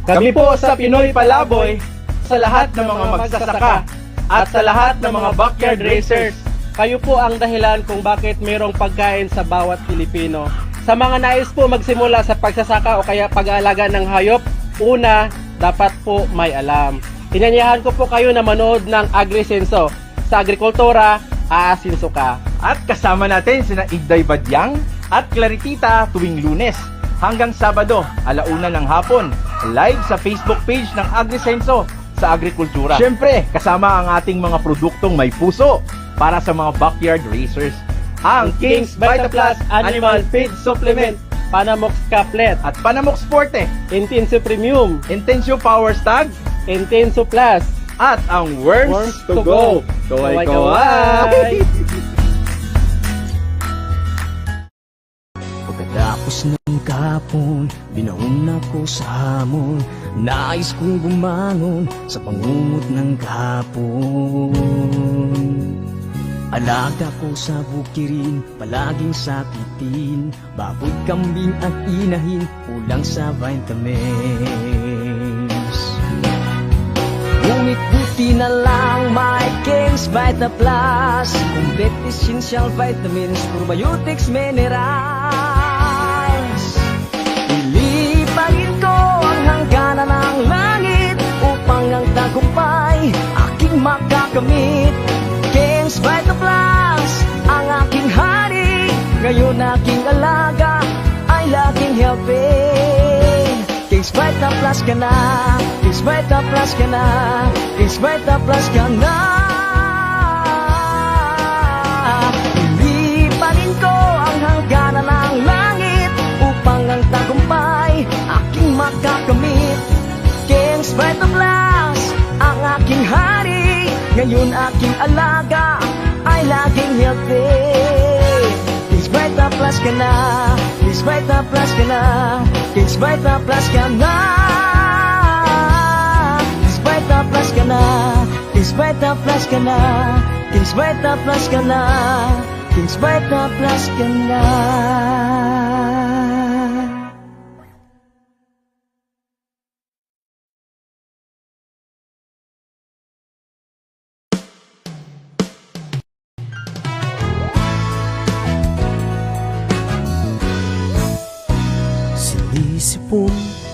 Kami po sa Pinoy Palaboy, sa lahat ng mga magsasaka at sa lahat ng mga backyard racers, kayo po ang dahilan kung bakit mayroong pagkain sa bawat Pilipino. Sa mga nais po magsimula sa pagsasaka o kaya pag-aalaga ng hayop, una, dapat po may alam. Inanyahan ko po kayo na manood ng Agrisenso. Sa agrikultura, aasinso ka. At kasama natin sina Igday Badyang at Claritita tuwing Lunes hanggang Sabado, 1:00 ng hapon, live sa Facebook page ng Agrisenso sa Agrikultura. Siyempre, kasama ang ating mga produktong may puso para sa mga backyard racers. Ang King's Vita Plus Animal Feed Supplement, Panamox Caplet, at Panamox Forte, Intenso Premium, Intensio Power Stag, Intenso Plus, at ang Worms to Go. Kaway-kaway! Pagkatapos ng kapon, binaon ako sa hamon. Nais kong bumangon sa pangungot ng kapon. Alaga ko sa bukirin, palaging sakitin. Baboy, kambing at inahin, kulang sa vitamins. Ngunit buti na lang may King's Vita Plus, complete essential vitamins, probiotics, minerals. Ilipagin ko ang hangganan ng langit upang ang tagumpay aking makakamit. King's Vita Plus, ang aking hari, ngayon aking alaga ay laging healthy. King's Vita Plus ka na, King's Vita Plus ka na, King's Vita Plus ka na. Ilipanin ko ang hangganan ng langit upang ang tagumpay aking makakamit. King's Vita Plus, ang aking hari, ngayon aking alaga ay laging healthy. King's Vita Plus ka na, King's Vita Plus ka na, King's Vita Plus ka na. King's Vita Plus ka na, King's Vita Plus ka na, King's Vita Plus ka na, King's Vita Plus ka na. Sinisipon,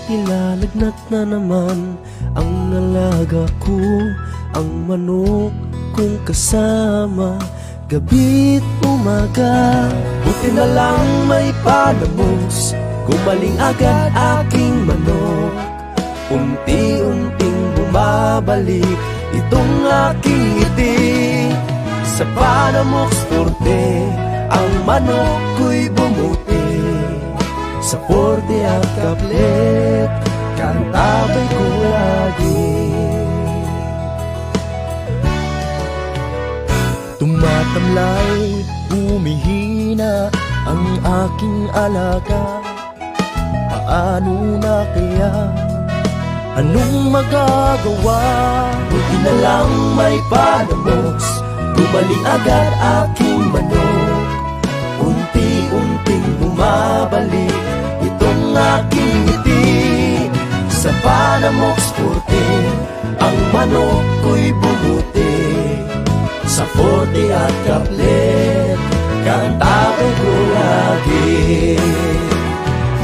nilalagnat na naman ang alaga ko, ang manok kong kasama, gabi't umaga. Buti na lang may Panamox, gumaling agad aking manok. Unti-unting bumabalik itong aking ngiti. Sa Panamox Forte, ang manok ko'y bumuti. Sa Forte at Caplet, kantabay ko lagi. Tumatamlay, humihina ang aking alaga. Paano na kaya? Anong magagawa? Buti na lang may Panamox, gumaling agad aking manok. Unti-unting bumabalik itong aking ngiti. Sa Panamox Forte, ang manok ko'y bumuti. Sa Forte at Caplet, kantabay ko lagi.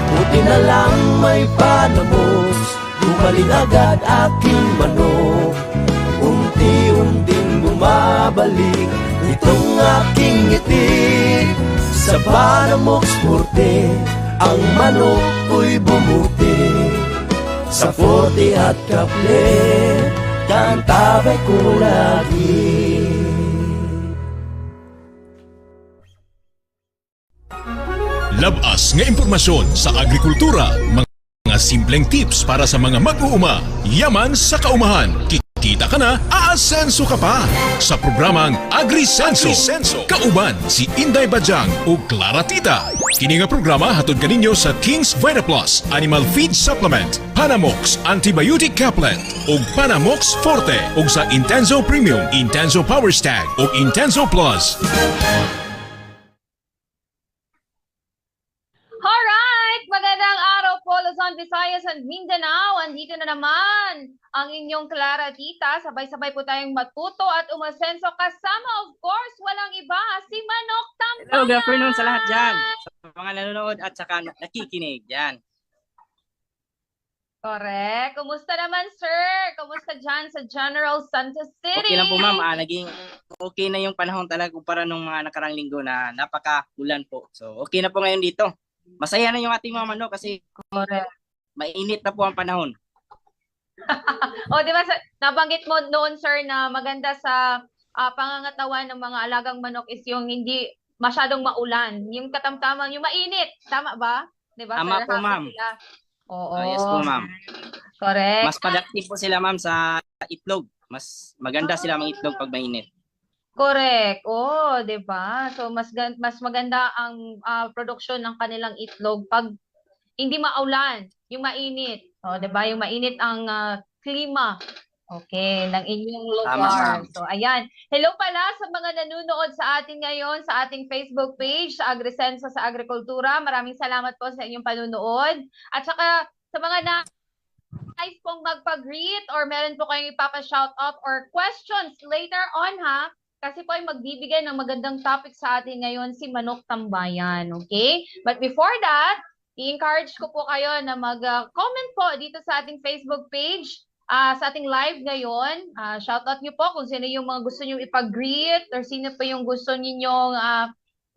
Buti na lang may Panamox, gumaling agad aking manok. Unti-unting bumabalik itong aking ngiti. Sa Panamox Forte, ang manok ko'y bumuti. Sa Forte at Caplet, kantabay ko lagi. Labas nga impormasyon sa agrikultura, mga simpleng tips para sa mga mag-uuma, yaman sa kaumahan. Kita ka na, aasenso ka pa sa programang Agrisenso. Kauban si Inday Badyang o Claritita. Kini nga programa hatod kaninyo sa King's Vita Plus Animal Feed Supplement, Panamox Antibiotic Caplet ug Panamox Forte ug sa Intenso Premium, Intenso Power Stag ug Intenso Plus. Alright! Magandang araw po, Luzon, Visayas, and Mindanao. Andito nandito na naman ang inyong Clara Tita. Sabay-sabay po tayong matuto at umasenso kasama, of course, walang iba, si Manok Tambayan! Hello, good afternoon sa lahat dyan. Sa mga nanonood at saka nakikinig dyan. Correct. Kumusta naman, sir? Kumusta dyan sa General Santos City? Okay lang po ma'am, naging okay na yung panahon talaga kumpara nung mga nakarang linggo na napaka-ulan po. So okay na po ngayon dito. Masaya na yung ating mga manok kasi Correct. mainit na po ang panahon. O, di ba, nabanggit mo noon, sir, na maganda sa pangangatawan ng mga alagang manok is yung hindi masyadong maulan. Yung katamtaman, yung mainit. Tama ba? Di ba, Tama sir? po, Happy ma'am. sila. Oo. Yes po ma'am. Correct. Mas productive po sila ma'am sa itlog. Mas maganda sila mga itlog pag mainit. Correct. Oh, 'di ba? So mas maganda ang produksyon ng kanilang itlog pag hindi maulan, yung mainit. Oh, 'di ba? Yung mainit ang klima. Okay, ng inyong lugar. Tama, ma'am. So ayan. Hello pala sa mga nanonood sa atin ngayon sa ating Facebook page sa Agrisenso sa Agrikultura. Maraming salamat po sa inyong panunood. At saka sa mga nais pong magpa-greet or meron po kayong ipapa-shoutout or questions later on ha. Kasi po ay magbibigay ng magandang topic sa atin ngayon si Manok Tambayan, okay? But before that, i-encourage ko po kayo na mag-comment po dito sa ating Facebook page, sa ating live ngayon. Shoutout nyo po kung sino yung mga gusto nyo ipag-greet or sino pa yung gusto ninyong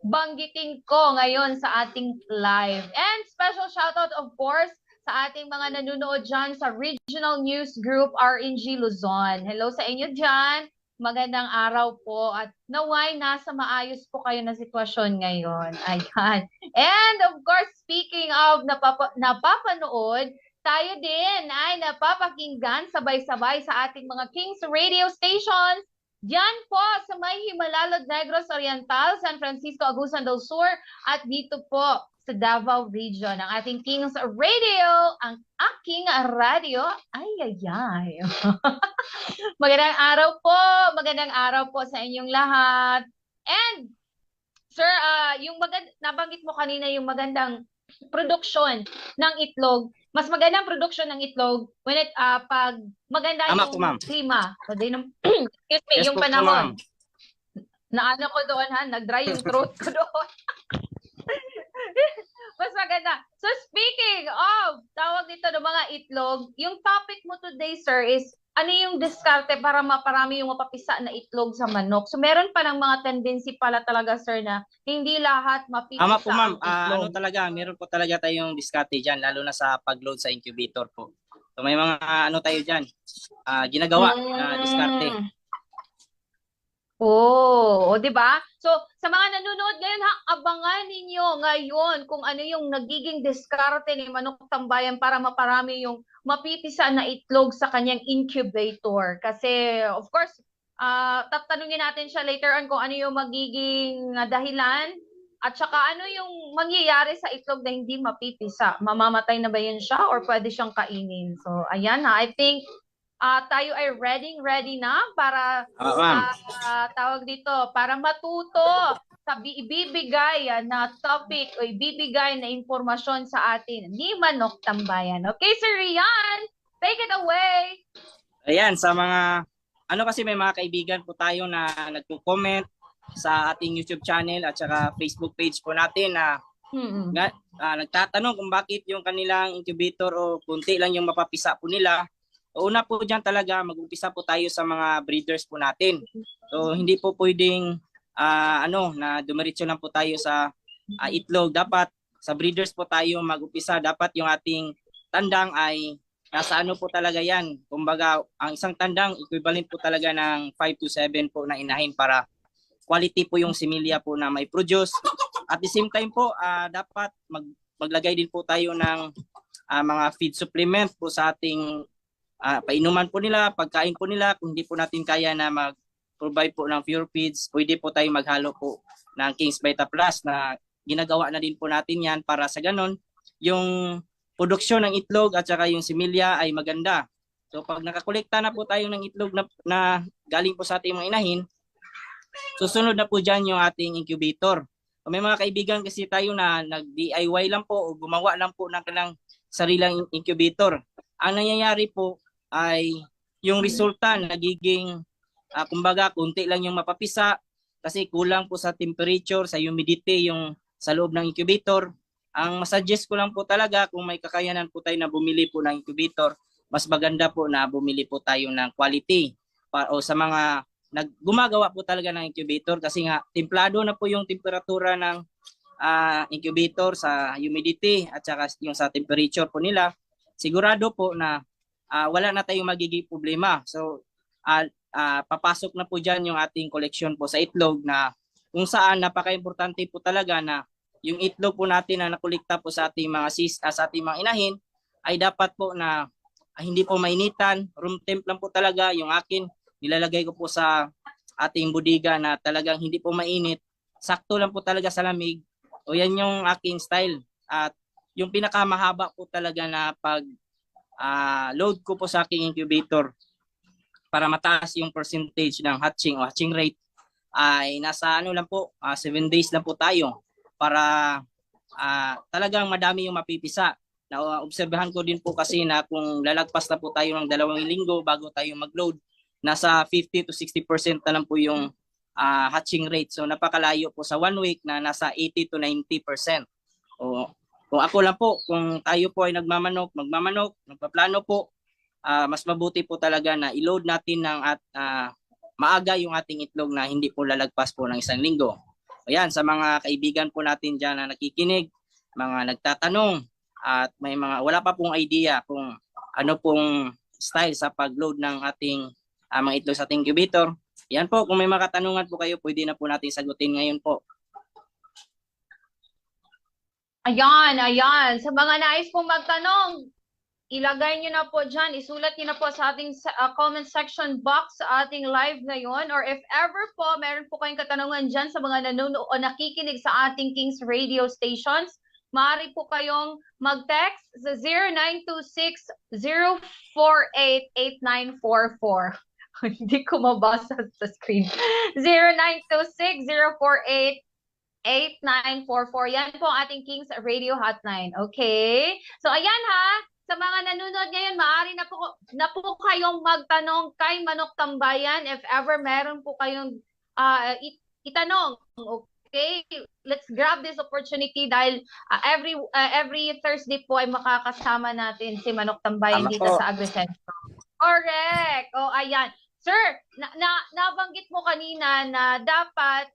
banggitin ko ngayon sa ating live. And special shoutout of course sa ating mga nanonood dyan sa Regional News Group RNG Luzon. Hello sa inyo dyan. Magandang araw po at naway nasa maayos po kayo na sitwasyon ngayon. Ayan. And of course, speaking of napapanood, tayo din ay napapakinggan sabay-sabay sa ating mga Kings Radio stations. Diyan po sa may Himalalod Negros Oriental, San Francisco, Agusan del Sur at dito po sa Davao Region. Ang ating Kings Radio, ang aking radio, ay. Magandang araw po sa inyong lahat. And, sir, yung nabanggit mo kanina yung magandang produksyon ng itlog. Mas magandang produksyon ng itlog when pag maganda Tama yung po, ma'am. klima. So, excuse me, Yes yung po, panahon. ma'am. Naano ko doon ha, nag-dry yung throat ko doon. Mas maganda. So speaking of, tawag dito ng mga itlog, yung topic mo today, sir, is ano yung diskarte para maparami yung mapapisa na itlog sa manok. So meron pa ng mga tendency pala talaga, sir, na hindi lahat mapisa Tama po ma'am, ang itlog. meron po talaga tayong diskarte dyan, lalo na sa pag-load sa incubator po. So may mga tayo dyan, ginagawa na diskarte. Oh, 'di ba? So, sa mga nanonood ngayon ha, abangan ninyo ngayon kung ano yung nagiging diskarte ni Manok Tambayan para maparami yung mapipisa na itlog sa kanyang incubator. Kasi of course, tatanungin natin siya later on kung ano yung magiging dahilan at saka ano yung mangyayari sa itlog na hindi mapipisa. Mamamatay na ba yan siya or pwede siyang kainin? So, ayan ha, I think tayo ay ready na para tawag dito, para matuto sa ibibigay na topic o ibibigay na informasyon sa atin ni Manok Tambayan. Okay, Sir Rian, take it away. Ayan, sa mga, kasi may mga kaibigan po tayo na nagko-comment sa ating YouTube channel at saka Facebook page po natin na nagtatanong kung bakit yung kanilang incubator o kunti lang yung mapapisa po nila. Una po dyan talaga, mag-umpisa po tayo sa mga breeders po natin. So hindi po pwedeng na dumiretso lang po tayo sa itlog. Dapat sa breeders po tayo mag-umpisa. Dapat yung ating tandang ay nasa po talaga yan. Kumbaga, ang isang tandang equivalent po talaga ng 5 to 7 po na inahin para quality po yung similya po na may produce. At the same time po, dapat maglagay din po tayo ng mga feed supplement po sa ating painuman po nila, pagkain po nila. Kung hindi po natin kaya na mag-provide po ng pure feeds, pwede po tayo maghalo po ng King's Vita Plus na ginagawa na din po natin yan para sa ganon yung produksyon ng itlog at saka yung similya ay maganda. So pag nakakolekta na po tayo ng itlog na galing po sa ating mga inahin, susunod na po dyan yung ating incubator. So, may mga kaibigan kasi tayo na nag-DIY lang po o gumawa lang po ng kanilang sarilang incubator. ang nangyayari po ay yung resulta nagiging kumbaga konti lang yung mapapisa kasi kulang po sa temperature, sa humidity yung sa loob ng incubator. Ang masuggest ko lang po talaga kung may kakayanan po tayo na bumili po ng incubator, mas maganda po na bumili po tayo ng quality o sa mga gumagawa po talaga ng incubator kasi nga templado na po yung temperatura ng incubator sa humidity at saka yung sa temperature po nila. Sigurado po na wala na tayong magiging problema. So papasok na po dyan yung ating collection po sa itlog na kung saan napaka-importante po talaga na yung itlog po natin na nakolekta po sa ating mga sa ating mga inahin ay dapat po na hindi po mainitan, room temp lang po talaga. Yung akin nilalagay ko po sa ating bodega na talagang hindi po mainit, sakto lang po talaga sa lamig. O yan yung aking style. At yung pinakamahaba po talaga na pag load ko po sa aking incubator para mataas yung percentage ng hatching o hatching rate ay nasa lang po 7 days lang po tayo para talagang madami yung mapipisa. Obserbahan ko din po kasi na kung lalagpas na po tayo ng 2 linggo bago tayo mag-load, nasa 50 to 60% na lang po yung hatching rate. So napakalayo po sa 1 week na nasa 80 to 90%. O kung ako lang po, kung tayo po ay magpaplano po, mas mabuti po talaga na i-load natin ng maaga yung ating itlog na hindi po lalagpas po ng 1 linggo. Ayan, sa mga kaibigan po natin dyan na nakikinig, mga nagtatanong at may mga wala pa pong idea kung ano pong style sa pag-load ng ating mga itlog sa ating incubator. Yan po, kung may mga katanungan po kayo, pwede na po natin sagutin ngayon po. Ayan. Sa mga nais pong magtanong, ilagay nyo na po dyan, isulat nyo na po sa ating comment section box sa ating live ngayon. Or if ever po, meron po kayong katanungan dyan sa mga nanonood o nakikinig sa ating Kings Radio stations, maaari po kayong mag-text sa 0926-048-8944. Hindi ko mabasa sa screen. 0926-048-8944. Yan po ang ating Kings Radio Hotline. Okay? So, ayan ha. Sa mga nanonood ngayon, maaari na po kayong magtanong kay Manok Tambayan if ever meron po kayong itanong. Okay? Let's grab this opportunity dahil every Thursday po ay makakasama natin si Manok Tambayan dito sa AgriSenso. Correct. O, ayan. Sir, nabanggit mo kanina na dapat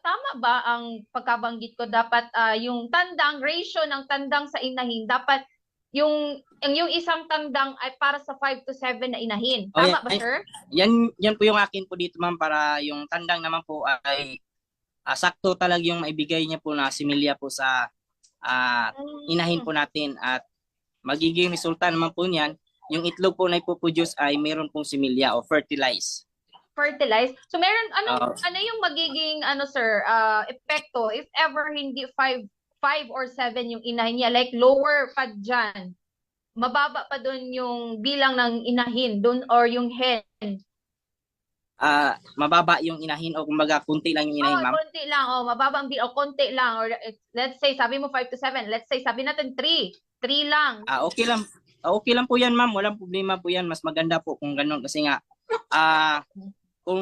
tama ba ang pagkabanggit ko, dapat yung ratio ng tandang sa inahin, dapat yung isang tandang ay para sa 5 to 7 na inahin. Tama ba, sir? Yan po yung akin po dito, ma'am, para yung tandang naman po ay sakto talaga yung maibigay niya po na similya po sa inahin po natin at magiging resulta naman po niyan, yung itlog po na ipoproduce ay meron pong similya o fertilize. So meron ano yung magiging sir, epekto if ever hindi 5 or 7 yung inahin niya, like lower pa diyan. Mababa pa doon yung bilang ng inahin doon or yung hen. Mababa yung inahin o kumbaga konti lang yung inahin, ma'am. Konti lang, mababa ang bilang o konti lang, or let's say sabi mo 5 to 7, let's say sabi natin 3 lang. Okay lang. Okay lang po yan, ma'am. Walang problema po yan. Mas maganda po kung gano'n kasi nga kung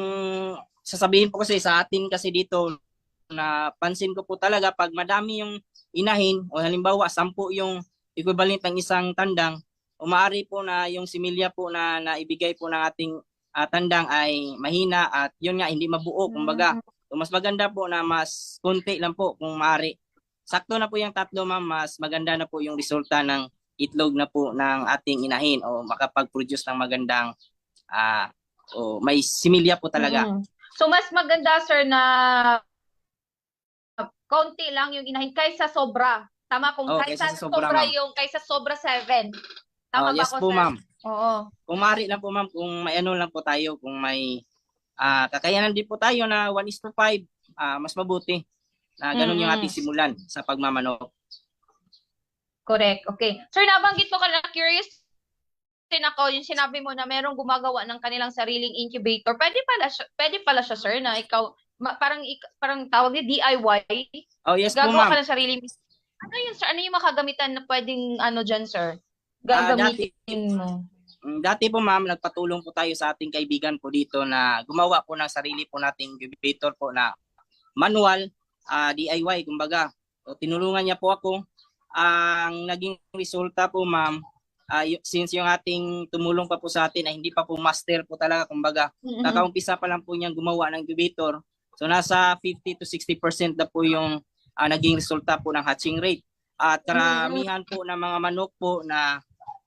sasabihin po kasi sa atin kasi dito na pansin ko po talaga pag madami yung inahin o halimbawa 10 yung equivalent ng isang tandang, umaari po na yung similya po na naibigay po ng ating tandang ay mahina at yun nga hindi mabuo kumbaga. So, mas maganda po na mas konti lang po kung maaari. Sakto na po yung 3, ma'am, mas maganda na po yung resulta ng itlog na po ng ating inahin o makapag-produce ng magandang may similya po talaga. So mas maganda, sir, na konti lang yung inahin kaysa sobra. Tama, kung kaysa sobra 7. Tama ba yes ko, po, sir? ma'am. Oo. Kung maaari lang po, ma'am, kung may lang po tayo, kung may kakayanan din po tayo na 1:5, mas mabuti na ganun yung ating simulan sa pagmamanok. Correct. Okay. Sir, nabanggit mo kanina, curious din ako, yung sinabi mo na merong gumagawa ng kanilang sariling incubator. Pwede pala siya, sir, na ikaw, parang tawag ni DIY? Oh, yes po, Gagawa ma'am. ka ng sariling Ano yun, sir? Ano yung makagamitan na pwedeng ano dyan, sir? Dati, Gagamitin mo. dati po ma'am, nagpatulong po tayo sa ating kaibigan po dito na gumawa po ng sarili po nating incubator po na manual, DIY kumbaga. So, tinulungan niya po ako. Ang naging resulta po ma'am, since yung ating tumulong pa po sa atin ay hindi pa po master po talaga kumbaga, kakaumpisa pa lang po niyang gumawa ng incubator. So nasa 50 to 60% na po yung naging resulta po ng hatching rate. At karamihan po ng mga manok po na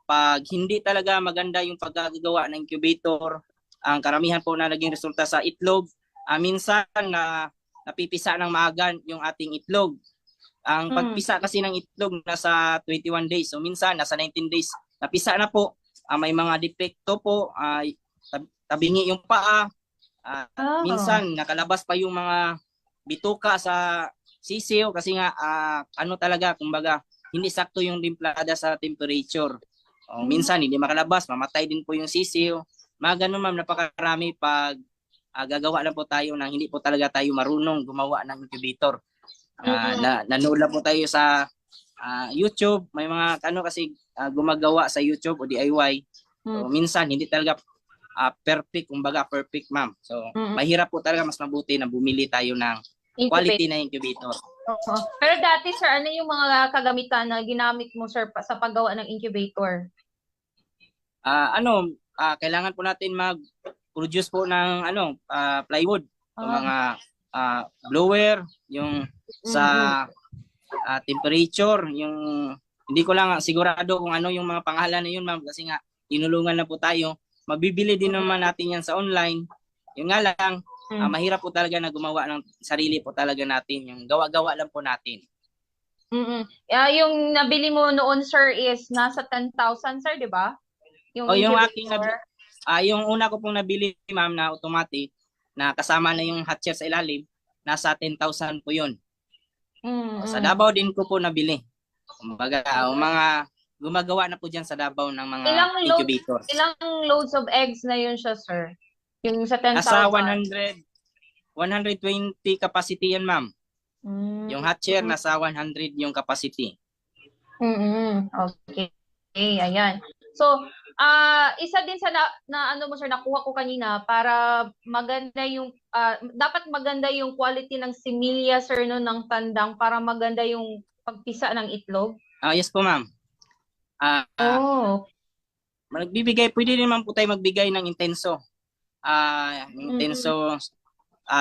pag hindi talaga maganda yung paggagawa ng incubator, ang karamihan po na naging resulta sa itlog, minsan na napipisa ng maaga yung ating itlog. Ang pagpisa kasi ng itlog nasa 21 days. So minsan nasa 19 days napisa na po. May mga depekto po, tabingi yung paa. Minsan nakalabas pa yung mga bituka sa sisiw kasi nga ano talaga kumbaga hindi sakto yung timplada sa temperature. Minsan hindi makalabas, mamatay din po yung sisiw. Mga ganun ma'am, napakarami pag gagawa lang po tayo ng hindi po talaga tayo marunong gumawa ng incubator. Nanood lang po tayo sa YouTube, may mga ano kasi gumagawa sa YouTube o DIY. So, minsan hindi talaga perfect, kumbaga perfect ma'am. So mahirap po talaga, mas mabuti na bumili tayo ng quality na incubator. Pero dati sir, ano yung mga kagamitan na ginamit mo sir sa paggawa ng incubator? Kailangan po natin mag-produce po ng plywood. So, mga blower, yung sa temperature, yung hindi ko lang sigurado kung ano yung mga pangalan na yun ma'am kasi nga tinulungan na po tayo. Mabibili din naman natin yan sa online. Yung nga lang, mahirap po talaga na gumawa ng sarili po talaga natin. Yung gawa-gawa lang po natin. Yung nabili mo noon sir is nasa 10,000 sir, di ba? Yung aking yung una ko pong nabili ma'am na automatic na kasama na yung hatcher sa ilalim, nasa 10,000 po yun. Sa Davao din ko po nabili. Kumbaga, mga gumagawa na po dyan sa Davao ng mga incubators. Ilang loads of eggs na yun siya, sir? Yung sa 10,000? Nasa 120 capacity yan, ma'am. Yung hatcher, nasa 100 yung capacity. Okay. Ayan. So, isa din sa ano mo sir, nakuha ko kanina para maganda yung dapat maganda yung quality ng similya sir no ng tandang para maganda yung pagpisa ng itlog. Yes po ma'am. Pwede din ma'am po tayo magbigay ng intenso. Intenso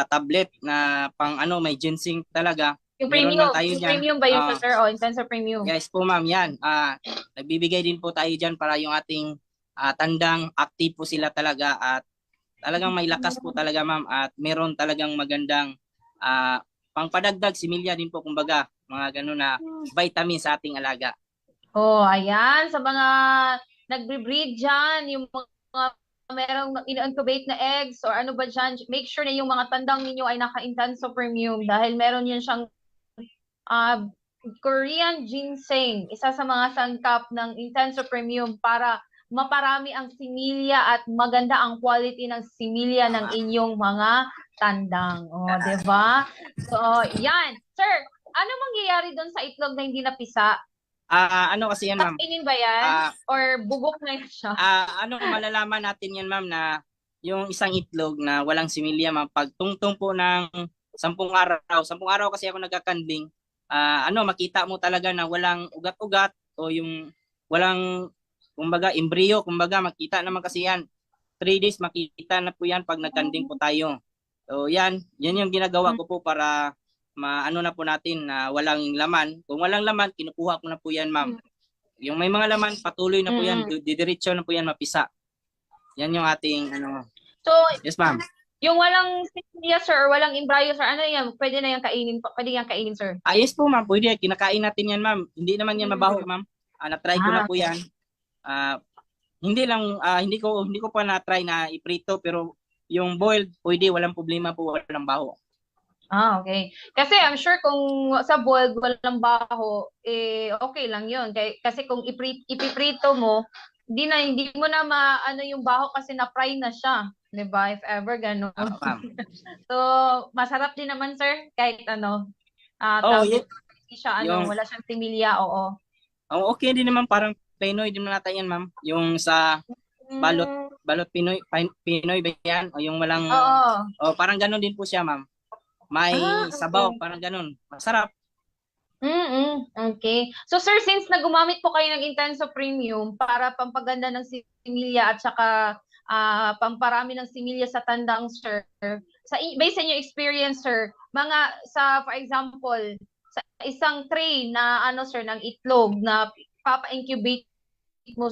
tablet na pang may ginseng talaga. Yung premium, premium ba yun sir? Intenso premium. Yes po ma'am, yan. Nagbibigay din po tayo dyan para yung ating tandang active po sila talaga at talagang may lakas po talaga ma'am at meron talagang magandang pangpadagdag similya din po kumbaga mga gano'n na vitamin sa ating alaga. Ayan. Sa mga nagbe-breed dyan, yung mga merong in-incubate na eggs or ano ba dyan, make sure na yung mga tandang ninyo ay naka-intenso premium dahil meron yun siyang Korean ginseng, isa sa mga sangkap ng intenso premium para maparami ang similya at maganda ang quality ng similya ng inyong mga tandang. Di ba? So, yan. Sir, ano mangyayari doon sa itlog na hindi napisa? Kasi yan, ma'am? Kainin ba yan? Or bugok na yan siya? Malalaman natin yan, ma'am, na yung isang itlog na walang similya, ma'am, pag tungtong po ng 10 araw kasi ako nagkakanding, makita mo talaga na walang ugat-ugat o yung walang kumbaga embryo, kumbaga makita naman kasi yan. 3 days makikita na po yan pag nagkanding po tayo. So yan yung ginagawa ko po para maano na po natin na walang laman. Kung walang laman, kinukuha ko na po yan, ma'am. Yung may mga laman, patuloy na po yan, didiretso na po yan mapisa. Yan yung ating So, yes, ma'am. Yung walang similya, sir, or walang embryo, sir, ano yan? Pwede na yan kainin, sir? Yes po, ma'am. Pwede. Kinakain natin yan, ma'am. Hindi naman yan mabaho, ma'am. Na-try ko na po yan. Hindi ko pa na-try na iprito, pero yung boiled, pwede. Walang problema po. Walang baho. Okay. Kasi I'm sure kung sa boiled walang baho, okay lang yun. Kasi kung ipiprito mo, hindi mo na maano yung baho kasi na-fry na siya. Diba? If ever gano'n. Ma'am. So, masarap din naman, sir, kahit ano. Yes. Hindi siya ano, wala siyang similya, oo. Oh, okay din naman, parang Pinoy din natin yan, ma'am. Yung sa balot Pinoy, Pinoy ba yan? O yung walang, Oo. parang ganun din po siya, ma'am. May sabaw, parang ganun. Masarap. Okay. So sir, since na gumamit po kayo ng Intenso Premium para pampaganda ng similya at saka pamparami ng similya sa tandang, sir, based on your experience, sir, mga for example, sa isang tray na ano, sir, ng itlog na papa-incubate mo,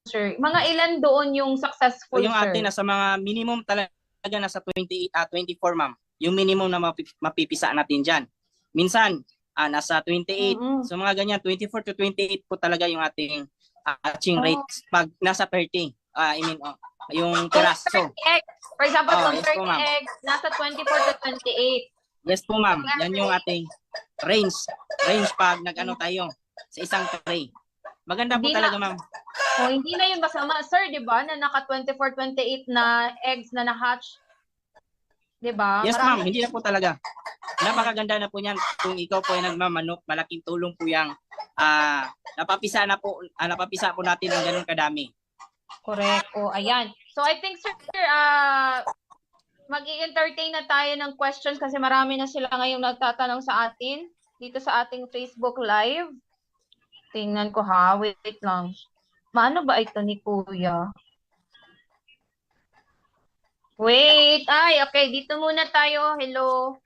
sir, mga ilan doon yung successful, So, yung sir? atin nasa mga minimum talaga nasa 28 24, ma'am. Yung minimum na mapipisa natin diyan. Minsan nasa 28. So mga ganyan 24 to 28 po talaga yung ating hatching rate pag nasa 30. Yung piraso. For example, kung Yes 30 po, ma'am. eggs, nasa 24 to 28. Yes po, ma'am. Yan yung ating range pag nag-ano tayo sa isang tray. Maganda po Hindi talaga, na- ma'am. Hindi na yun masama, sir, di ba? Na naka 24, 28 na eggs na na-hatch. Di ba? Yes, ma'am. Hindi na po talaga. Napakaganda na po niyan. Kung ikaw po ay nagmamanok, malaking tulong po yang napapisa po natin ng ganun kadami. Correct. O, ayan. So, I think, sir, mag-i-entertain na tayo ng questions kasi marami na sila ngayong nagtatanong sa atin dito sa ating Facebook Live. Tingnan ko ha. Wait lang. Maano ba ito ni Kuya? Wait. Ay, okay. Dito muna tayo. Hello.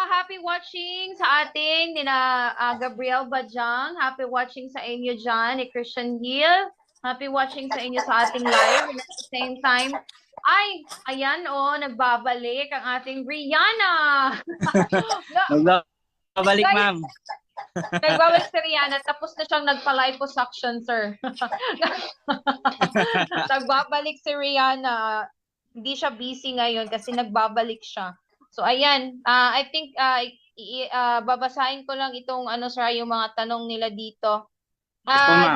Happy watching sa ating Gabriel Bajang. Happy watching sa inyo dyan ni Christian Hill. Happy watching sa inyo sa ating live. And at the same time, ay, ayan nagbabalik ang ating Rihanna. Nagbabalik, ma'am. Nagbabalik si Rihanna, tapos na siyang nagpa-liposuction, sir. Nagbabalik si Rihanna. Hindi siya busy ngayon kasi nagbabalik siya. So, ayan. I think babasahin ko lang itong sir, yung mga tanong nila dito.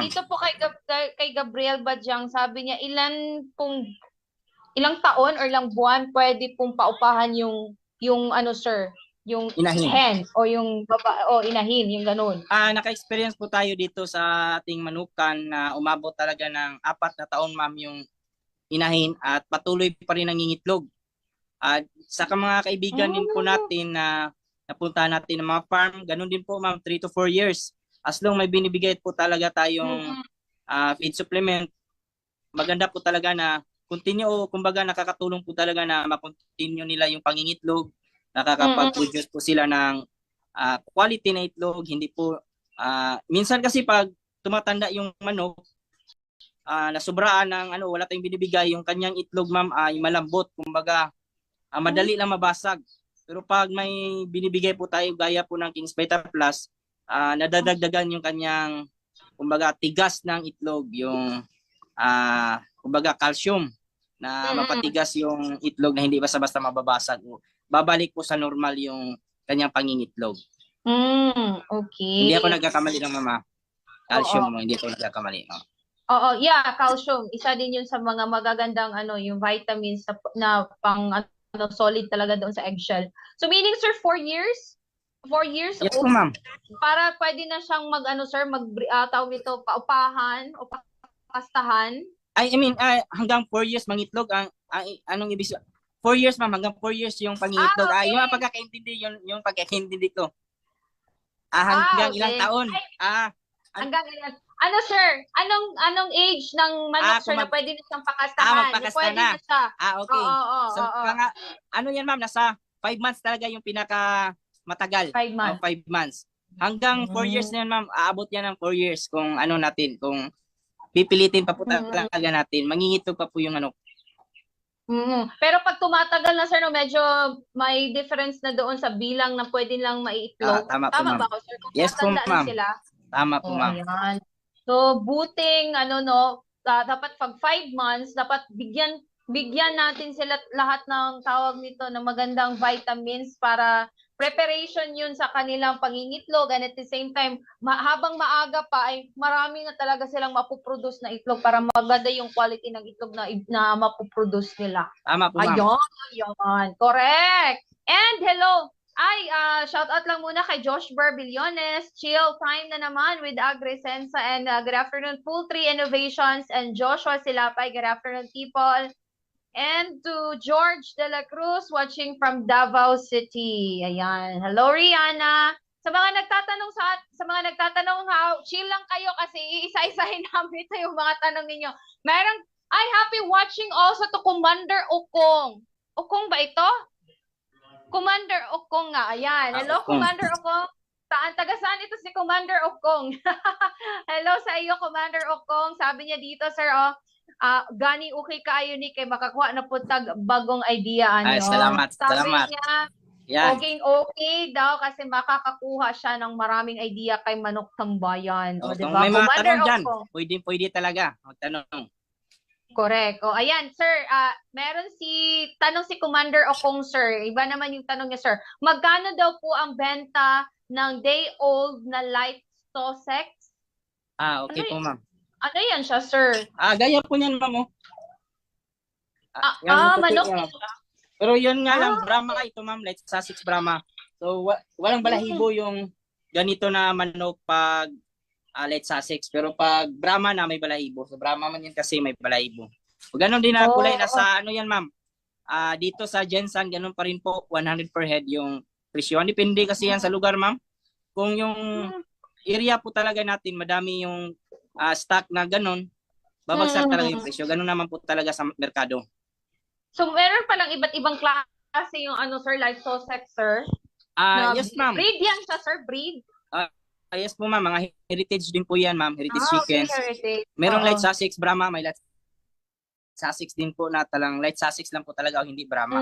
Dito po kay Gabriel Bajang, sabi niya, ilang taon or ilang buwan pwede pong paupahan yung sir, yung Inahin. hen o yung inahin, yung ganun. Naka-experience po tayo dito sa ating manukan na umabot talaga ng 4 na taon, ma'am, yung inahin at patuloy pa rin nangingitlog. At sa mga kaibigan din po natin na napunta natin ng mga farm, ganun din po, ma'am, 3 to 4 years. As long may binibigay po talaga tayong feed supplement, maganda po talaga na continue, kumbaga nakakatulong po talaga na makontinue nila yung pangingitlog, nakakapag-produce po sila ng quality na itlog, hindi po, minsan kasi pag tumatanda yung manok, nasubraan ng wala tayong binibigay, yung kanyang itlog, ma'am, ay malambot, kumbaga madali lang mabasag. Pero pag may binibigay po tayo gaya po ng King's Beta Plus, nadadagdagan yung kanyang kumbaga tigas ng itlog, yung kumbaga calcium na mapatigas yung itlog na hindi basta-basta mababasag. Babalik po sa normal yung kanyang pangingitlog. Okay. Hindi ako nagkakamali ng mama. Calcium mo, hindi ako nagkakamali. Oo, yeah, calcium. Isa din yun sa mga magagandang yung vitamins na pang solid talaga doon sa eggshell. So meaning, sir, 4 years? 4 years Yes old? po, ma'am. Para pwede na siyang sir, tawag nito, paupahan o pakastahan? I mean, hanggang 4 years mangitlog, anong ibig 4 years, ma'am, hanggang 4 years yung pangitlog. Okay. Yung pagkakaintindi, yung pagkakaintindi ko. Hanggang okay. ilang taon. Hanggang ilang. Sir? Anong age ng manok, sir, na pwede na siyang pakastahan? Magpakasta Pwede na. na siya. Okay. Oo. Ano yan, ma'am, nasa 5 months talaga yung pinaka matagal. 5 months. 5 months. Hanggang 4 years na yan, ma'am, aabot yan ng 4 years kung natin, kung pipilitin pa po talaga natin, mangingitlog pa po yung Pero pag tumatagal na, sir, medyo may difference na doon sa bilang na pwede lang maiitlog. Tama po, ma'am. ba ako, sir? Kung Yes po, tatanda na ma'am. sila. Tama po, ma'am. Ayan. So, buting, dapat pag 5 months, dapat bigyan natin sila lahat ng tawag nito na magandang vitamins para preparation yun sa kanilang pangingitlog, and at the same time, habang maaga pa ay marami na talaga silang mapuproduce na itlog para maganda yung quality ng itlog na mapuproduce nila. Tama po, ma'am. Ayun. Correct. And hello, Shout out lang muna kay Josh Barbillones. Chill time na naman with Agrisensa and good afternoon, Full Tree Innovations and Joshua Silapay. Good afternoon, people. And to George De La Cruz watching from Davao City. Ayan. Hello, Rihanna. Sa mga nagtatanong how chill lang kayo kasi iisa-isahin namin ito yung mga tanong ninyo. Happy watching also to Commander Okong. Okong ba ito? Commander Okong nga. Ayan. Hello, Okong. Commander Okong. Taga saan ito si Commander Okong? Hello sa iyo, Commander Okong. Sabi niya dito, sir, gani okay kaayo ni kay makakuha na putag bagong idea. Ay, salamat. Sabi Salamat. niya, Yan. okay daw kasi makakakuha siya ng maraming idea kay Manok Tambayan. O, Kung diba? may mga Commander tanong dyan, Okong. pwede talaga magtanong. Correct. O, ayan, sir, meron tanong si Commander Okong, sir. Iba naman yung tanong niya, sir. Magkano daw po ang benta ng day-old na light Sussex? Okay po, ma'am. Ano yan siya, sir? Gaya po niyan, ma'am. Yung Manok. puti, ma'am. Pero yun nga lang, Brahma ito, ma'am. Light Sussex Brahma. So, walang balahibo yung ganito na manok pag Light Sussex. Pero pag Brahma na may balahibo. So, Brahma man yan kasi may balahibo. So, ganun din na kulay na sa ano yan, ma'am. Dito sa Jensen, ganun pa rin po, 100 per head yung presyo. Depende kasi yan sa lugar, ma'am. Kung yung area po talaga natin, madami yung stock na ganun, babagsak talaga yung presyo. Ganun naman po talaga sa merkado. So, meron palang iba't ibang klase yung sir, light Sussex, sir? Yes, ma'am. Breed yan siya, sir? Breed? Yes po, ma'am. Mga heritage din po yan, ma'am. Heritage chickens. Okay, heritage. Merong Oo. light Sussex Brahma, may light Sussex din po na talang light Sussex lang po talaga o hindi Brahma.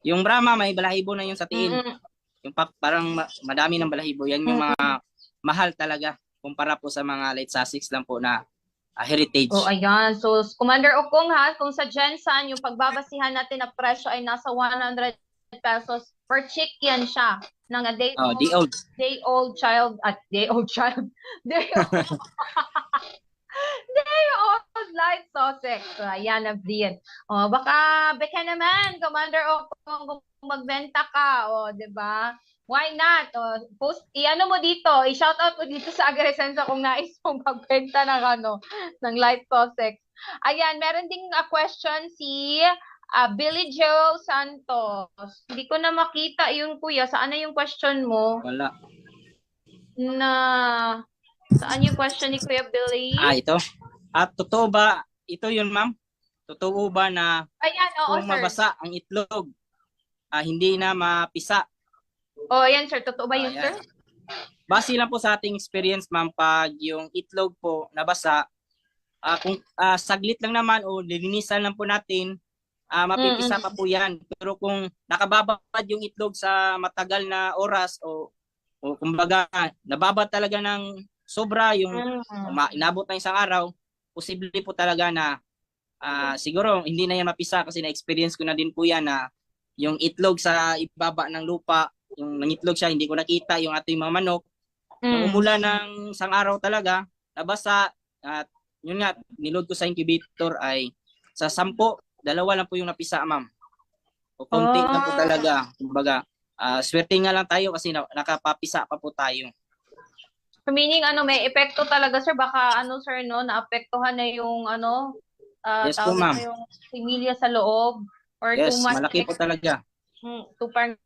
Yung Brahma, may balahibo na yung sa tiin. Yung parang madami ng balahibo. Yan yung mga mahal talaga kumpara po sa mga light Sussex lang po na heritage. Oh, ayan. So, Commander Okong, kung sa Jensen, yung pagbabasihan natin na presyo ay nasa 100 pesos per chick yan siya. Ng a day-old child. Day-old light Sussex. So, ayan na breed. Baka naman, Commander Okong, kung magbenta ka. di ba? Why not? I-ano mo dito, i-shout out mo dito sa Agrisensa kung nais mong magbenta ng light Sussex. Ayan, meron ding question si Billy Joe Santos. Hindi ko na makita yung kuya. Saan na yung question mo? Wala. Saan yung question ni Kuya Billy? Ito. Totoo ba? Ito yun, ma'am. Totoo ba na Ayan, oo, kung sir. mabasa ang itlog, hindi na mapisa? Ayan, sir. Totoo ba yun, sir? Base lang po sa ating experience, ma'am, pag yung itlog po nabasa, kung saglit lang naman o lilinisan lang po natin, mapipisa pa po yan. Pero kung nakababad yung itlog sa matagal na oras o kumbaga nababad talaga ng sobra, yung inabot na isang araw, posible po talaga na siguro hindi na yan mapisa kasi na-experience ko na din po yan na yung itlog sa ibaba ng lupa, yung nangitlog siya, hindi ko nakita yung ating mga manok. Nung umulan ng isang araw talaga, nabasa, at yun nga, niload ko sa incubator ay sa 10, 2 lang po yung napisa, ma'am. O konti lang po talaga. Kumbaga, swerte nga lang tayo kasi nakapapisa pa po tayo. So meaning may epekto talaga, sir. Baka sir, naapektuhan na yung Yes po, ma'am. yung similya sa loob or Yes, too much malaki po talaga.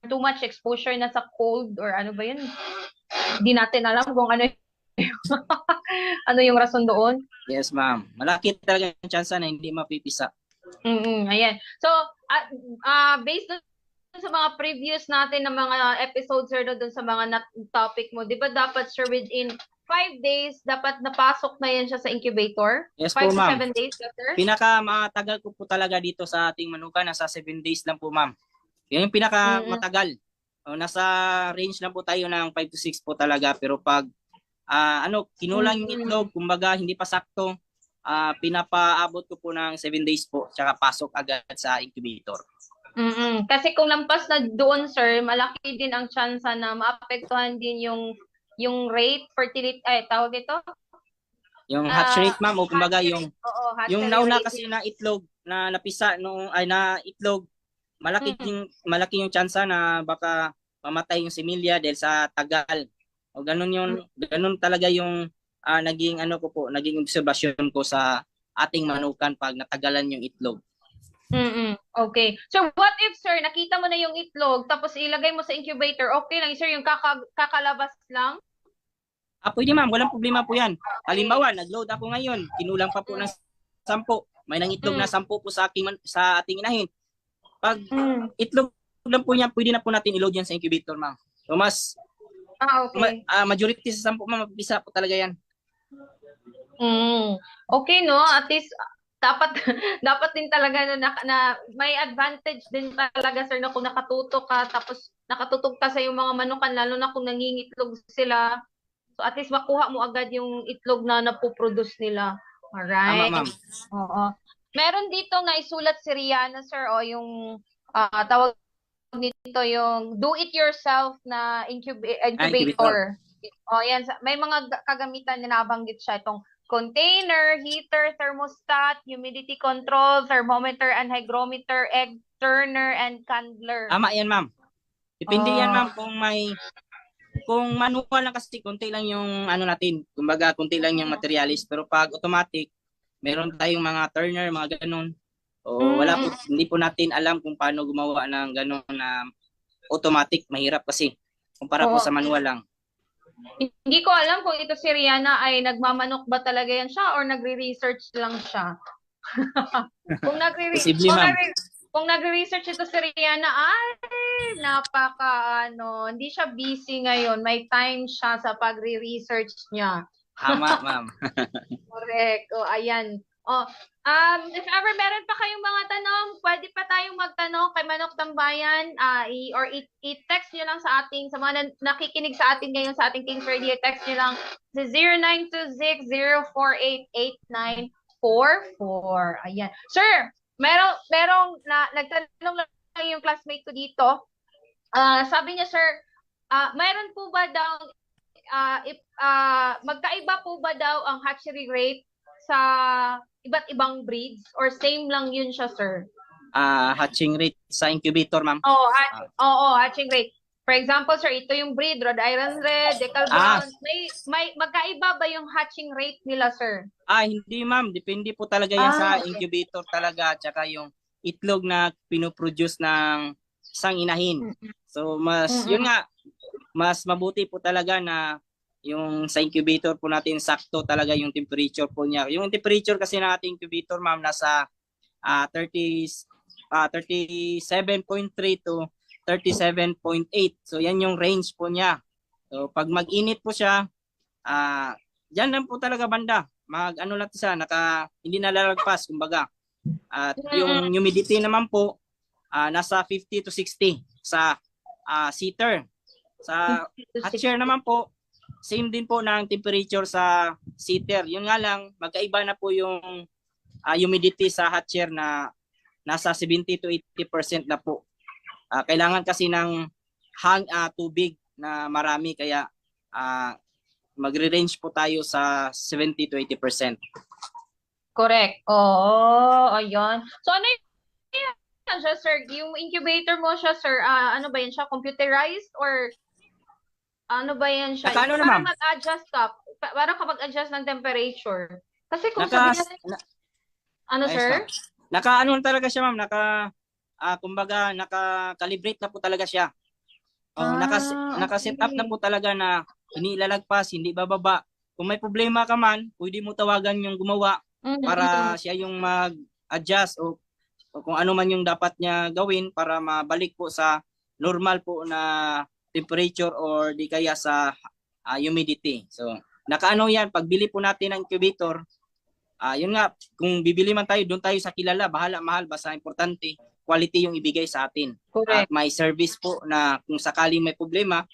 too much exposure na sa cold or ano ba yun? Hindi natin alam kung ano ano yung rason doon. Yes, ma'am. Malaki talaga yung chance na hindi mapipisa. Ayan. So, based dun sa mga previous natin na mga episodes, sir, doon sa mga topic mo, di ba dapat, sir, within 5 days, dapat napasok na yan siya sa incubator? Yes 5 po, to ma'am. 7 days, sir? Pinakamatagal ko po talaga dito sa ating manuka, nasa 7 days lang po, ma'am. Yan yung pinakamatagal. Nasa range lang po tayo ng 5 to 6 po talaga. Pero pag kinulang yung itlog, kumbaga hindi pa sakto, pinapaabot ko po ng 7 days po, tsaka pasok agad sa incubator. Kasi kung lampas na doon, sir, malaki din ang chance na maapektuhan din yung rate, fertility, tawag ito? Yung hatch rate, ma'am, o kumbaga yung nauna rate. kasi na itlog na napisa na itlog, malaki yung chance na baka mamatay yung similya dahil sa tagal. O ganun talaga yung naging naging obserbasyon ko sa ating manukan pag natagalan yung itlog. Okay. So what if, sir, nakita mo na yung itlog tapos ilagay mo sa incubator, okay lang, sir, yung kakalabas lang? Pwede ma'am, walang problema po yan. Halimbawa, nag-load ako ngayon, kinulang pa po ng 10. May nangitlog na 10 po sa ating inahin. Pag itlog lang po niya, pwede na po natin i-load yan sa incubator, ma'am. So Okay. Majority sa 10, ma'am, mapisa po talaga yan. Okay, no? At least dapat dapat din talaga na may advantage din talaga, sir, na kung nakatutok ka tapos nakatutok ka sa yung mga manukan, lalo na kung nangingitlog sila. So at least makuha mo agad yung itlog na napoproduce nila. Alright. Tama, ma'am. Oo. Meron dito na isulat si Rihanna, sir, o yung tawag nito yung do it yourself na incubator. O yan, may mga kagamitan na nabanggit siya, itong container, heater, thermostat, humidity control, thermometer and hygrometer, egg turner, and candler. Tama yan, ma'am. Depende yan, ma'am, kung manual lang kasi konti lang yung natin. Kumbaga, konti lang yung materialis. Pero pag automatic, meron tayong mga turner, mga ganun. O hindi po natin alam kung paano gumawa ng ganun na automatic. Mahirap kasi kumpara po sa manual lang. Hindi ko alam kung ito si Rihanna ay nagmamanok ba talaga yan siya or nagre-research lang siya. Kung nagre-research ito si Rihanna, ay hindi siya busy ngayon. May time siya sa pagre-research niya. Tama, ma'am. Correct. O, ayan. If ever meron pa kayong mga tanong, pwede pa tayong magtanong kay Manok Tambayan, or i-text nyo lang sa mga nakikinig sa atin ngayon sa ating Kings Radio, text nyo lang sa 0926-048-8944. Ayan. Sir, merong nagtanong lang yung classmate ko dito. Sabi niya, sir, mayroon po ba daw, magkaiba po ba daw ang hatchery rate sa iba't ibang breeds or same lang yun siya, sir? Hatching rate sa incubator, ma'am. Oo, hatching rate. For example, sir, ito yung breed, Rhode Island Red, Decal Brown. May magkaiba ba yung hatching rate nila, sir? Hindi, ma'am. Depende po talaga yan sa incubator talaga, tsaka yung itlog na pinoproduce ng isang inahin. So, yun nga, mas mabuti po talaga na yung sa incubator po natin sakto talaga yung temperature po niya. Yung temperature kasi ng ating incubator, ma'am, nasa 37.3 to 37.8. So yan yung range po niya. So pag mag-init po siya, diyan lang po talaga banda. Lang siya, hindi nalalagpas kumbaga. At yung humidity naman po nasa 50 to 60 sa seater. Sa hatcher naman po, same din po ng temperature sa seater. Yun nga lang, magkaiba na po yung humidity sa hatcher na nasa 70 to 80% na po. Kailangan kasi ng tubig na marami, kaya magre-range po tayo sa 70 to 80%. Correct. Oo, ayun. So ano yan siya, sir? Yung incubator mo siya, sir, ano ba yan siya? Computerized or ano ba yan siya? Ano para naman? mag-adjust ka. Para ka mag-adjust ng temperature. Kasi kung sabihin sir? Talaga siya, ma'am. Kumbaga, naka-calibrate na po talaga siya. Naka-set up na po talaga na hindi ilalagpas, hindi bababa. Kung may problema ka man, pwede mo tawagan yung gumawa para siya yung mag-adjust o kung ano man yung dapat niya gawin para mabalik po sa normal po na temperature or di kaya sa humidity. So, yan. Pagbili po natin ng incubator, yun nga, kung bibili man tayo, doon tayo sa kilala, bahala, mahal, basta importante, quality yung ibigay sa atin. At may service po na kung sakaling may problema,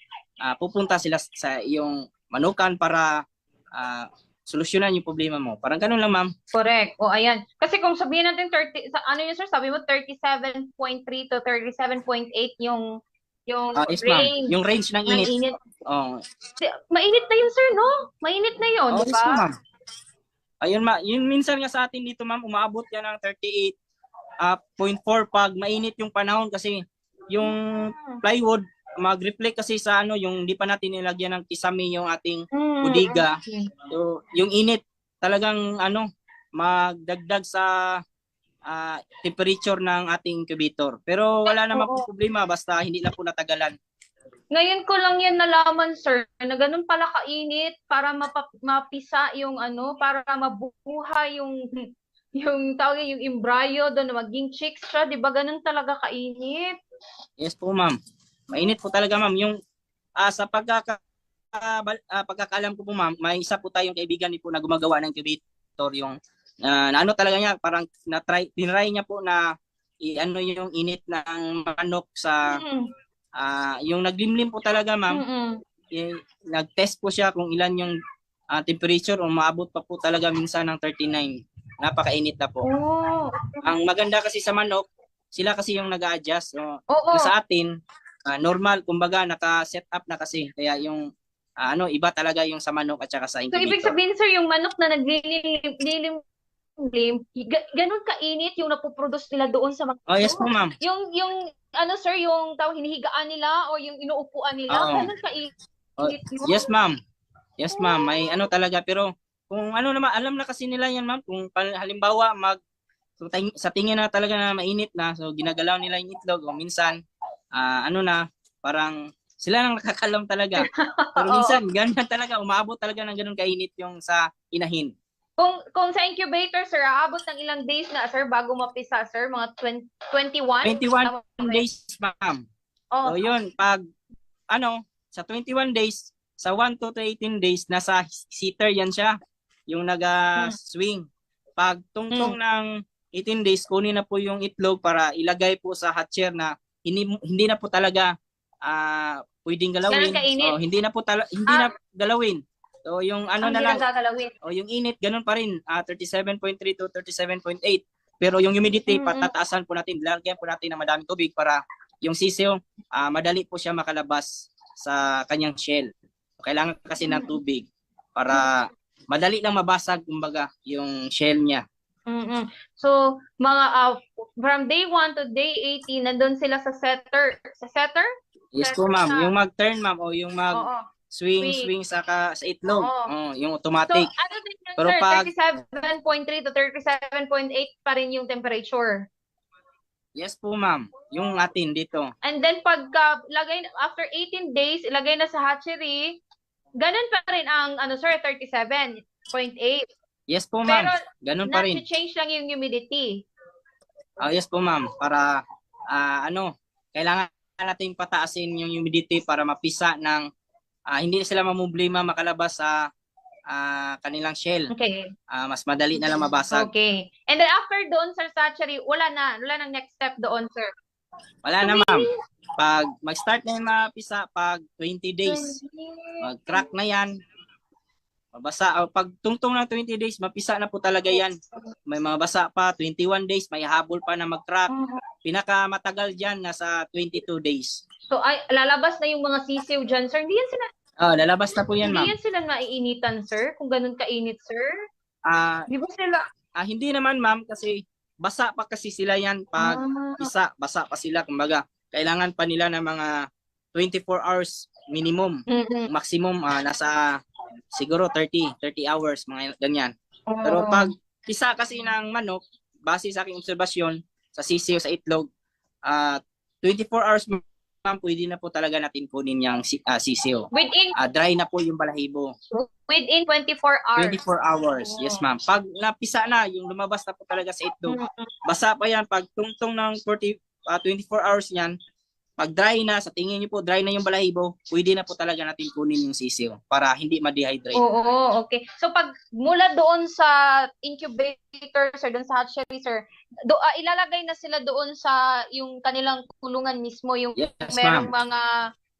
pupunta sila sa iyong manukan para solusyonan yung problema mo. Parang ganun lang, ma'am. Correct. O, ayan. Kasi kung sabihin natin sir, sabi mo 37.3 to 37.8 yung yes, range. Yung range ng init. Mainit na yun, sir, no? Mainit na yun, di ba? Yes, ma'am. Ayun, yun minsan nga sa atin dito, ma'am, umaabot yan ng 38.4 pag mainit yung panahon kasi yung plywood mag-reflect kasi sa ano, yung hindi pa natin nilagyan ng kisame yung ating budiga. So, yung init talagang ano, magdagdag sa temperature ng ating incubator. Pero wala naman po problema basta hindi lang po natagalan. Ngayon ko lang yan nalaman, sir, na ganun pala kainit para mapisa yung ano, para mabuhay yung tawag yung embryo doon na maging chicks siya, 'di ba? Ganun talaga kainit. Yes po, ma'am. Mainit po talaga, ma'am. Yung sa pagkakaalam ko po, ma'am, may isa po tayong kaibigan din po na gumagawa ng incubator, yung na ano talaga niya, parang tinry niya po na ano yung init ng manok sa yung naglimlim po talaga, ma'am. Nag-test po siya kung ilan yung temperature, umaabot pa po talaga minsan ng 39. Napakainit na po. Ang maganda kasi sa manok, sila kasi yung nag-a-adjust. Yung sa atin, normal, kumbaga naka-set up na kasi. Kaya yung iba talaga yung sa manok at saka sa So, incubator. ibig sabihin, sir, yung manok na naglilim, ganun kainit yung napoproduce nila doon sa mga... Oh, yes po, ma'am. Yung ano, sir, yung tawag hinihigaan nila o yung inuupuan nila, ganun kainit. Yes, ma'am. Yes, ma'am. May ano talaga. Pero kung ano naman, alam na kasi nila yan, ma'am. Kung halimbawa, sa tingin na talaga na mainit na, so ginagalaw nila yung itlog. O minsan, parang sila nang nakakalam talaga. Pero minsan, ganyan talaga, umaabot talaga ng ganun kainit yung sa inahin. Kung sa incubator, sir, aabot ng ilang days na, sir, bago mapisa, sir? Mga 21? 21 days, ma'am. So, yun, sa 21 days, sa 1 to 18 days, nasa seater yan siya, yung nag-swing. Pag tungtong ng 18 days, kunin na po yung itlog para ilagay po sa hatcher na hindi na po talaga pwedeng galawin. Hindi na galawin. So yung ano na lang, yung init, ganun pa rin, 37.3 to 37.8. Pero yung humidity, patataasan po natin, lagyan po natin ng madaming tubig para yung sisiw, madali po siya makalabas sa kanyang shell. So, kailangan kasi ng tubig para madali lang mabasag, kumbaga, yung shell niya. So, mga from day 1 to day 18, nandun sila sa setter. Sa setter? Yes po, ma'am. Yung mag-turn, ma'am, o yung swing sa itlog. Yung automatic. So, ano din yun, pero sir? pag 37.3 to 37.8 pa rin yung temperature. Yes po, ma'am. Yung atin dito. And then after 18 days, ilagay na sa hatchery, ganun pa rin ang sir, 37.8. Yes po, ma'am. Ganun pa rin. Change lang yung humidity. Yes po, ma'am. Para kailangan natin pataasin yung humidity para mapisa ng hindi sila mamumblema makalabas sa kanilang shell. Okay. Mas madali na lang mabasag. Okay. And then after doon, sir, sa hatchery, wala nang next step doon, sir. Wala na, ma'am. Pag mag-start na yung mapisa, pag 20 days, mag-crack na yan, mabasa. Pag tungtong ng 20 days, mapisa na po talaga yan. May mabasa pa, 21 days, may habol pa na mag-crack. Pinakamatagal dyan, nasa 22 days. So, lalabas na yung mga sisiw dyan, sir. Hindi yan sila... lalabas na po yan, ma'am. Hindi yan sila maiinitan, sir? Kung ganun kainit, sir? Di ba sila... Hindi naman, ma'am, kasi basa pa kasi sila yan. Pag basa pa sila. Kumbaga, kailangan pa nila ng mga 24 hours minimum. Maximum, nasa siguro 30 hours, mga ganyan. Pero pag pisa kasi ng manok, base sa aking obserbasyon, sa sisiw, sa itlog, 24 hours, ma'am, pwede na po talaga natin kunin yung sisiw. Dry na po yung balahibo. Within 24 hours? 24 hours, yes, ma'am. Pag napisa na, yung lumabas na po talaga sa itlog, basa pa yan. Pag tungtong ng 24 hours yan, pag dry na, sa tingin niyo po, dry na yung balahibo, pwede na po talaga natin kunin yung sisiw para hindi ma-dehydrate. Oo, okay. So pag mula doon sa incubator, sir, doon sa hatchery, sir, ilalagay na sila doon sa yung kanilang kulungan mismo, yung merong mga...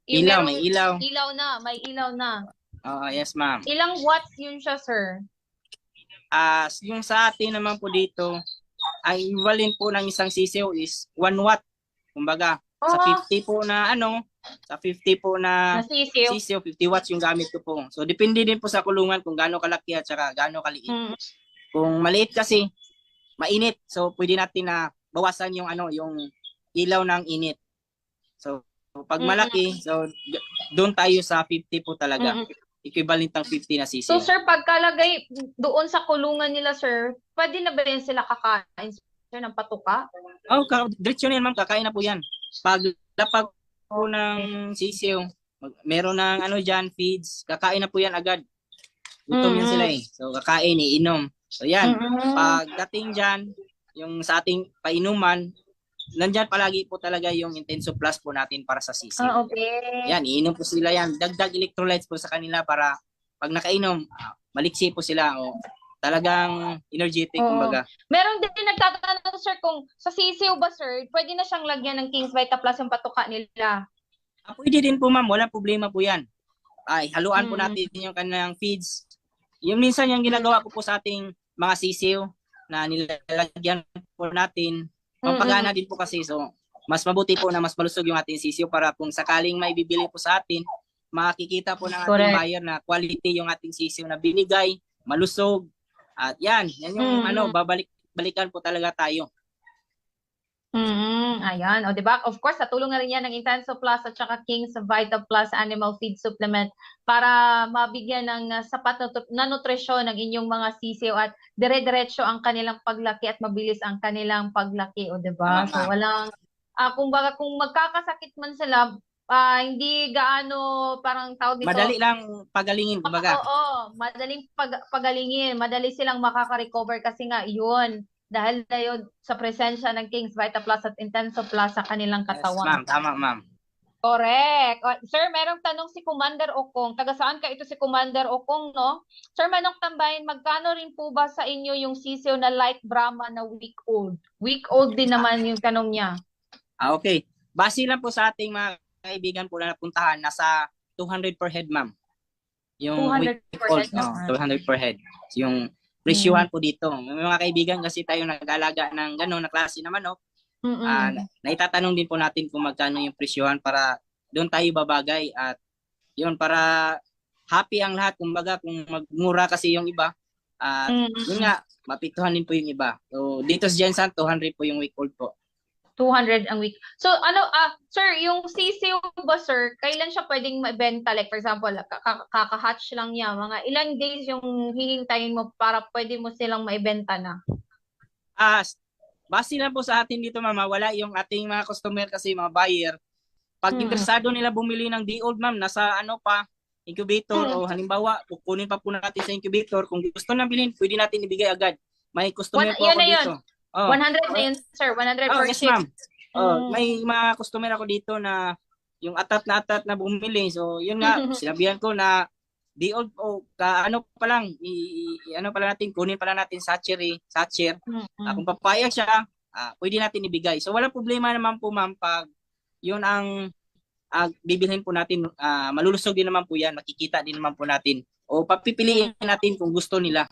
May ilaw. May ilaw na. Yes, ma'am. Ilang watts yun siya, sir? Yung sa atin naman po dito, ay iwalin po ng isang sisiw is 1 watt. Kumbaga, sa 50 po na sa 50 po na sisiw, 50 watts yung gamit ko po. So depende din po sa kulungan kung gaano kalaki at saka gaano kaliit. Kung maliit kasi mainit, so pwede natin na bawasan yung yung ilaw ng init. So pag malaki, so doon tayo sa 50 po talaga. Equivalent ng 50 na sisiw. So sir, pagkalagay doon sa kulungan nila sir, pwede na ba yan sila kakain sir ng patuka? Oh, diretso na yan ma'am, kakain na po yan. Pag lapag po ng sisiw, meron ng ano dyan, feeds, kakain na po yan agad. Gutom yan sila eh. So kakain, iinom. So yan, pagdating dyan, yung sa ating painuman, nandyan palagi po talaga yung Intenso Plus po natin para sa sisiw. Okay. Yan, iinom po sila yan. Dagdag electrolytes po sa kanila para pag nakainom, maliksi po sila o talagang energetic kumbaga. Meron din nagtatanong sir kung sa sisiw ba sir, pwede na siyang lagyan ng King's Vita Plus yung patuka nila. Pwede din po ma'am, walang problema po yan. Ay, haluan po natin yung kanilang feeds. Yung minsan yung ginagawa ko po sa ating mga sisiw na nilalagyan po natin, pampagana din po kasi. So, mas mabuti po na mas malusog yung ating sisiw para kung sakaling may bibili po sa atin, makikita po ng ating buyer na quality yung ating sisiw na binigay, malusog. At yan yung balikan po talaga tayo. Ayan, o diba? Of course, natulong na rin yan ng Intenso Plus at saka King's Vita Plus Animal Feed Supplement para mabigyan ng sapat na nutrisyon ng inyong mga sisiw at dire-diretso ang kanilang paglaki at mabilis ang kanilang paglaki, o diba? So walang, kumbaga kung magkakasakit man sila, hindi gaano parang tawag dito. Madali lang pagalingin, kumbaga. Oo, madaling pagalingin, madali silang makaka-recover kasi nga yun. Dahil na yun sa presensya ng King's Vita Plus at Intenso Plus sa kanilang katawan. Yes, ma'am. Tama, ma'am. Correct. Sir, merong tanong si Commander Okong. Taga saan ka ito si Commander Okong, no? Sir Manok Tambayin, magkano rin po ba sa inyo yung sisiw na light Brahma na week old? Week old din naman yung tanong niya. Okay. Base lang po sa ating mga kaibigan po na napuntahan, nasa 200 per head, ma'am. Yung 200 per head naman. 200 per head. Yung presyuhan po dito. May mga kaibigan kasi tayo nag-alaga ng gano'n na klase na manok. Naitatanong din po natin kung magkano yung presyuhan para doon tayo babagay at yun para happy ang lahat. Kumbaga kung magmura kasi yung iba, yun nga, mapiktuhan din po yung iba. So dito sa Jensen, 200 po yung week old po. 200 ang week. So sir, yung sisiw ba sir, kailan siya pwedeng maibenta? Like for example, kaka-hatch lang niya. Mga ilang days yung hihintayin mo para pwede mo silang maibenta na? Base lang po sa atin dito mama, wala yung ating mga customer kasi mga buyer. Pag interesado nila bumili ng day-old ma'am, nasa incubator o halimbawa, kukunin pa po natin sa incubator. Kung gusto nang bilhin, pwede natin ibigay agad. May customer po ako dito. 100 na yun, sir. 100 per yes, ship. ma'am. May mga customer ako dito na yung atat na bumili. So, yun nga, sinabihan ko na di-old pa lang, natin, kunin pa lang natin satcher. Kung papayag siya, pwede natin ibigay. So, walang problema naman po, ma'am, pag yun ang bibilhin po natin, malulusog din naman po yan, makikita din naman po natin. O papipiliin natin kung gusto nila.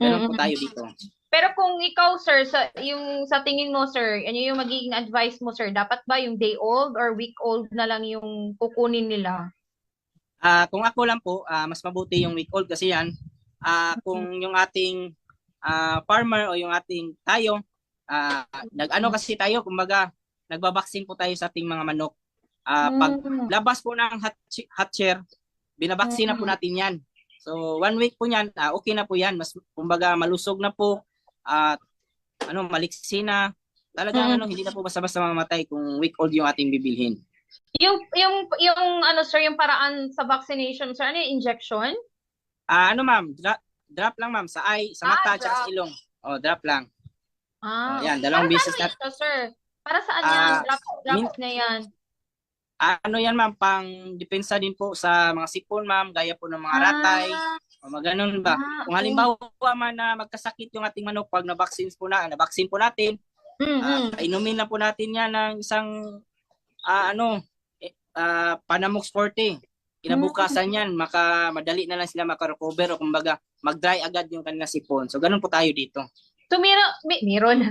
Ganun po tayo dito. Pero kung ikaw, sir, sa tingin mo, sir, ano yung magiging advice mo, sir? Dapat ba yung day old or week old na lang yung kukunin nila? Kung ako lang po, mas mabuti yung week old kasi yan. Kung yung ating farmer o yung ating tayo, kasi tayo, kumbaga, nagbabaksin po tayo sa ating mga manok. Pag labas po ng hatcher, binabaksin na po natin yan. So, 1 week po yan, okay na po yan. Mas, kumbaga, malusog na po. At maliksi na. Talagang hindi na po basta-basta mamatay kung week old yung ating bibilhin. Yung sir, yung paraan sa vaccination, sir, ano yung injection? Ma'am, drop lang ma'am sa mata at sa ilong. Drop lang. Yan, dalawang beses na. Sir, para saan yan? Drop na yan. Yan ma'am, pang depensa din po sa mga sipon ma'am, gaya po ng mga ratay. O ganun ba? Kung halimbawa man na magkasakit yung ating manok pag na-vaccine po natin, inumin na po natin yan ng isang Panamox 40. Kinabukasan yan, madali na lang sila makarecover o kumbaga mag-dry agad yung kanilang sipon. So ganun po tayo dito. So meron.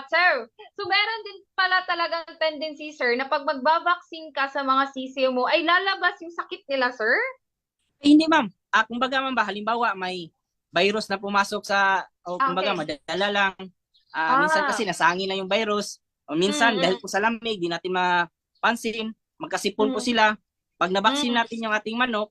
Sir? So meron din pala talagang tendency, sir, na pag magbabaksin ka sa mga sisiw mo, ay lalabas yung sakit nila, sir? Hindi, ma'am. Kumbaga, ma'am, halimbawa may virus na pumasok kumbaga, madala lang. Minsan kasi nasangin na yung virus. O minsan dahil po sa lamig, di natin mapansin, magkasipon po sila. Pag nabaksin natin yung ating manok,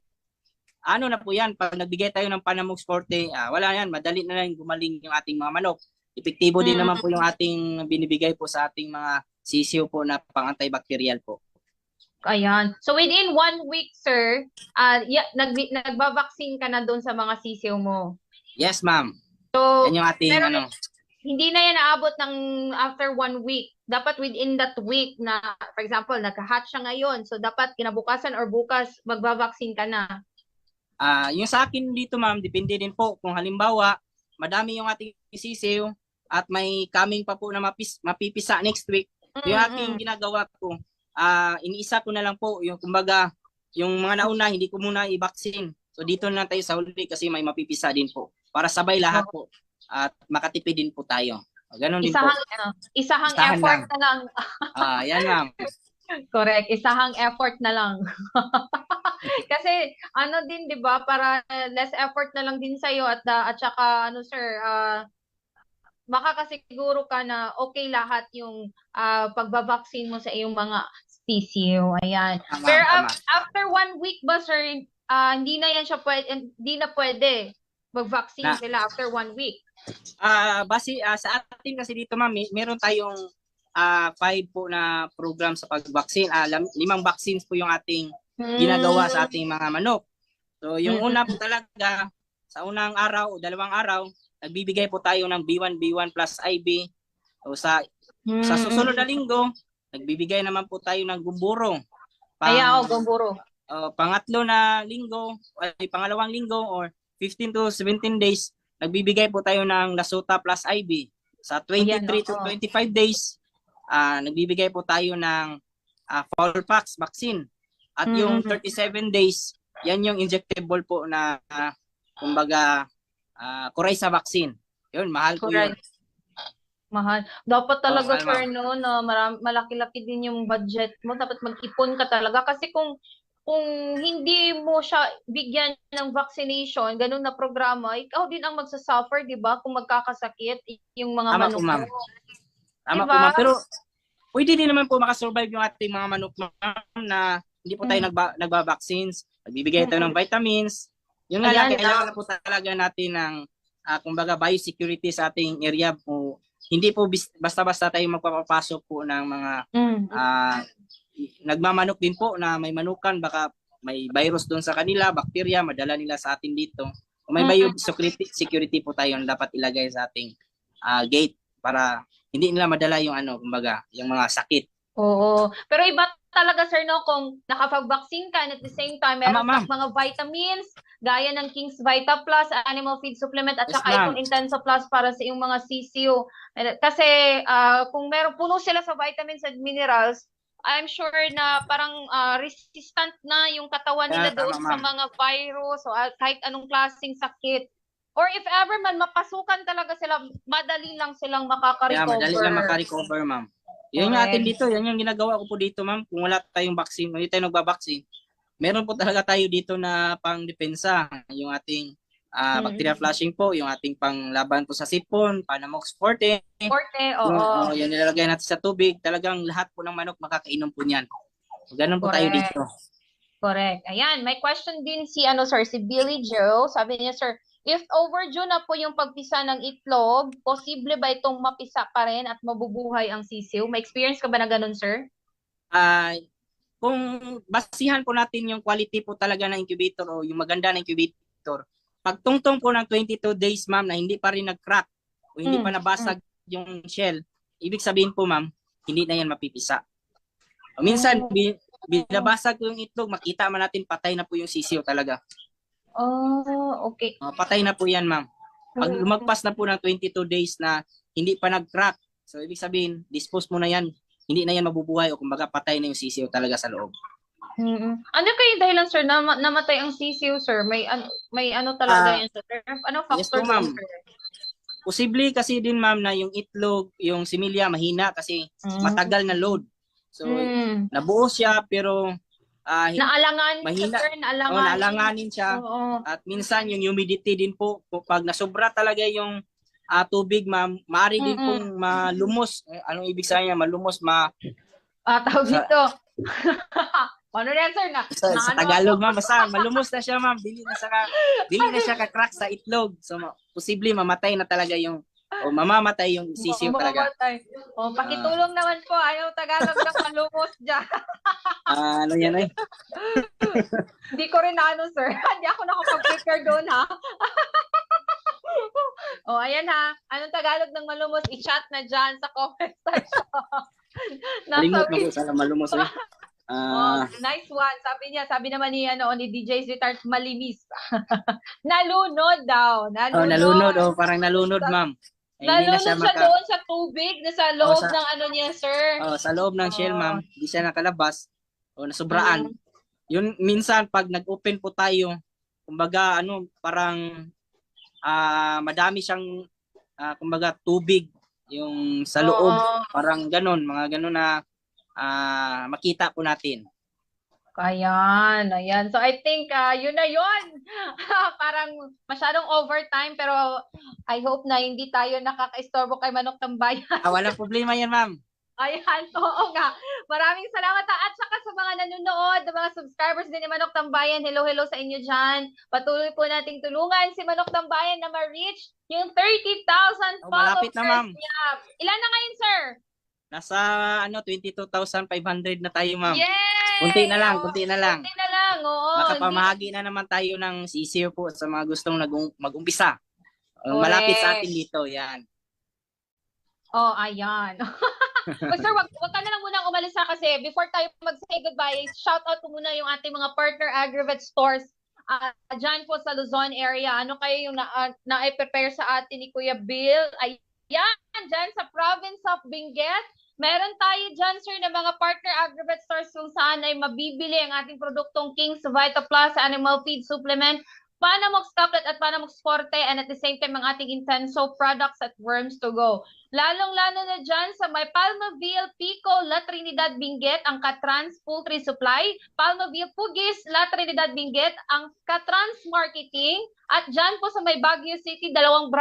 ano na po yan, pag nagbigay tayo ng Panamox Forte, wala yan, madali na lang gumaling yung ating mga manok. Epektibo din naman po yung ating binibigay po sa ating mga sisiw po na pang-antibacterial po. Ayan. So within 1 week, sir, nagbabaksin ka na doon sa mga sisiw mo. Yes, ma'am. So, yan yung ating pero ano. hindi na yan naabot ng after 1 week. Dapat within that week na, for example, nagka-hatch siya ngayon. So, dapat kinabukasan or bukas, magbabaksin ka na. Yung sa akin dito, ma'am, depende din po. Kung halimbawa, madami yung ating sisiw at may coming pa po na mapipisa next week, yung aking ginagawa ko, iniisa ko na lang po yung kumbaga yung mga nauna hindi ko muna i-vaccine. So dito na tayo sa huli kasi may mapipisa din po para sabay lahat po at makatipid din po tayo. Ganon din po. Isahang effort lang. na lang. Yan ma'am. Correct. Isahang effort na lang. Kasi ano din 'di ba para less effort na lang din sa iyo at saka ano sir makakasiguro ka na okay lahat yung pagbabaksin mo sa iyong mga sisiw. Ayan. Tama, Pero tama. after 1 week ba, sir, hindi na yan siya hindi na pwede mag-vaccine sila after 1 week? Base sa atin kasi dito, ma'am, meron tayong 5 po na program sa pag-vaccine. 5 vaccines po yung ating ginagawa sa ating mga manok. So, yung una po talaga, sa unang araw o 2 araw, nagbibigay po tayo ng B1 plus IB. So, sa susunod na linggo, nagbibigay naman po tayo ng gumburo. Gumburo. Pangatlo na linggo, pangalawang linggo or 15 to 17 days, nagbibigay po tayo ng Lasuta plus IB. Sa 23 to 25 days, nagbibigay po tayo ng Fowlpox vaccine. At yung 37 days, yan yung injectable po na kumbaga Coryza vaccine. Yun, mahal po yun. Mahal. Dapat talaga, sir, no, na malaki-laki din yung budget mo. Dapat mag-ipon ka talaga. Kasi kung hindi mo siya bigyan ng vaccination, ganun na programa, ikaw din ang magsasuffer, di ba? Kung magkakasakit yung mga manok mo. Tama po, ma'am. Pero pwede din naman po makasurvive yung ating mga manok, ma'am, na hindi po tayo nagba-vaccines. Nagbibigay tayo ng vitamins. Yung nga lang, kailangan po talaga natin ng kumbaga biosecurity sa ating area po. Hindi po basta-basta tayo magpapapasok po ng mga nagmamanok din po na may manukan, baka may virus doon sa kanila, bacteria, madala nila sa atin dito. Kung may biosecurity po tayo na dapat ilagay sa ating gate para hindi nila madala yung kumbaga, yung mga sakit. Oo. Pero iba talaga, sir, no, kung nakapag-vaccine ka and at the same time meron kang mga vitamins, gaya ng King's Vita Plus, Animal Feed Supplement, at saka itong Intenso Plus para sa iyong mga sisiw. Kasi kung meron puno sila sa vitamins and minerals, I'm sure na parang resistant na yung katawan nila doon sa mga virus o kahit anong klaseng sakit. Or if ever man mapasukan talaga sila, madali lang silang makaka-recover. Madali lang makaka-recover, ma'am. Yan yung atin dito, yan yung ginagawa ko po dito, ma'am. Kung wala tayong vaccine, hindi tayo nagbabaksin, meron po talaga tayo dito na pang-depensa. Yung ating bacteria flushing po, yung ating panglaban po sa sipon, Panamox Forte. Oo. Yan nilalagay natin sa tubig. Talagang lahat po ng manok makakainom po niyan. Ganun po tayo dito. Correct. Ayan, may question din si si Billy Joe. Sabi niya, sir, if overdue na po yung pagpisa ng itlog, posible ba itong mapisa pa rin at mabubuhay ang sisiw? May experience ka ba na ganun, sir? Kung basihan po natin yung quality po talaga ng incubator o yung maganda na incubator, pag tungtong po ng 22 days, ma'am, na hindi pa rin nag-crack o hindi pa nabasag yung shell, ibig sabihin po, ma'am, hindi na yan mapipisa. O minsan, binabasag ko yung itlog, makita man natin patay na po yung sisiw talaga. Okay. Patay na po yan, ma'am. Pag lumagpas na po ng 22 days na hindi pa nag-crack, so ibig sabihin, dispose mo na yan, hindi na yan mabubuhay o kumbaga patay na yung sisiw talaga sa loob. Ano kayo dahilan, sir, namatay ang sisiw, sir? May talaga yan, sir? Ano factor, yes po, ma'am. sir? Posible kasi din, ma'am, na yung itlog, yung similya mahina kasi matagal na load. So, nabuo siya pero naalanganin siya. At minsan yung humidity din po, pag nasobra talaga yung tubig, ma'am, maaari din pong malumos. Anong ibig sabihin niya? Malumos, Tawag dito. Ano na yan, sir? sa Tagalog, ma'am, basta malumos na siya, ma'am. Dili na siya ka-crack sa itlog. So, posible mamatay na talaga yung, o mamamatay yung sisiw talaga. Pakitulong naman po. Ayaw Tagalog ng malumos dyan. Ano yan ay? Hindi ko rin sir. Hindi ako nakapag-prepare doon, ha? Ayan ha. Anong Tagalog ng malumos? I-chat na dyan sa comment section. Limot na po sa malumos. Nice one. Sabi naman ni DJ Zitart, malinis. Nalunod daw. Nalunod. Parang nalunod, ma'am. Nalunod siya doon sa tubig, sa loob ng niya, sir. Sa loob ng shell, ma'am. Hindi siya nakalabas. Nasubraan. Yun, minsan, pag nag-open po tayo, kumbaga, parang madami siyang, kumbaga, tubig yung sa loob. Parang ganon, mga ganon na makita po natin. Ayan. So I think yun na yun. Parang masyadong overtime pero I hope na hindi tayo nakaka-istorbo kay Manok Tambayan. Walang problema yan, ma'am. Ayan, oo nga. Maraming salamat at saka sa mga nanonood, mga subscribers din ni Manok Tambayan. Hello sa inyo dyan. Patuloy po nating tulungan si Manok Tambayan na ma-reach yung 30,000 followers. Malapit na, ma'am. Niya. Ilan na ngayon, sir? Nasa 22,500 na tayo, ma'am. Yay! Kunti na lang. Kunti na lang, oo. Makapamahagi na naman tayo ng sisiw po sa mga gustong mag-umpisa. Correct. Malapit sa atin dito, yan. Ayan. But sir, wag ka na lang muna umalis kasi before tayo mag-say goodbye, shout out ko muna yung ating mga partner Agrivet stores dyan po sa Luzon area. Ano kayo yung na-prepare sa atin ni Kuya Bill? Ayan, dyan sa province of Benguet. Meron tayo dyan, sir, na mga partner Agrivet stores kung saan ay mabibili ang ating produktong King's Vita Plus Animal Feed Supplement, Panamox Tablet at Panamox Forte, and at the same time ang ating Intenso products at Worms to Go. Lalong-lalo na dyan sa may Palmaville, Pico, La Trinidad, Benguet, ang Katrans Poultry Supply, Palmaville, Pugis, La Trinidad, Benguet, ang Katrans Marketing, at dyan po sa may Baguio City, tatlong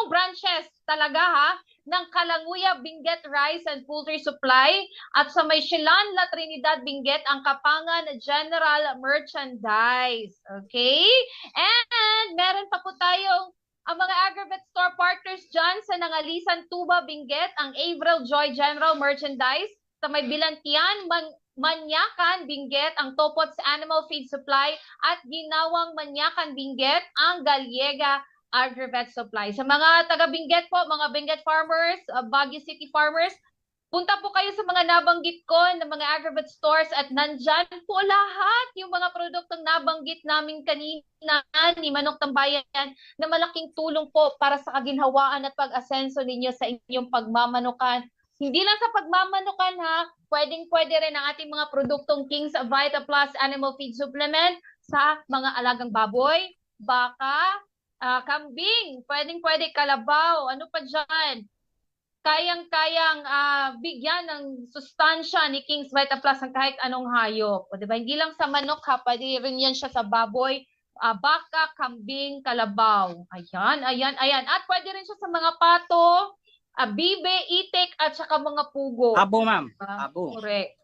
branches talaga ng Kalanguya, Benguet Rice and Poultry Supply, at sa may Silan, La Trinidad, Benguet, ang Kapangan General Merchandise. Okay? And meron pa po tayong ang mga Agrivet store partners dyan sa Nangalisan, Tuba, Benguet, ang Avril Joy General Merchandise, sa may Bilantian, Manyakan, Benguet, ang Topots Animal Feed Supply, at Ginawang Manyakan, Benguet, ang Gallega Agrivet Supply. Sa mga taga-Benguet po, mga Benguet farmers, Baguio City farmers, punta po kayo sa mga nabanggit ko ng mga Agrivet stores at nandyan po lahat yung mga produktong nabanggit namin kanina ni Manok Tambayan na malaking tulong po para sa kaginhawaan at pag-asenso ninyo sa inyong pagmamanukan. Hindi lang sa pagmamanukan pwedeng-pwede rin ang ating mga produktong King's Vita Plus Animal Feed Supplement sa mga alagang baboy, baka, kambing, pwedeng-pwede kalabaw, ano pa dyan? Kayang-kayang bigyan ng sustansya ni King's Vita Plus ang kahit anong hayop. O, diba? Hindi lang sa manok pwede rin yan siya sa baboy, baka, kambing, kalabaw. Ayan. At pwede rin siya sa mga pato, bibe, itik, at saka mga pugo. Abo, ma'am. Abo. Correct.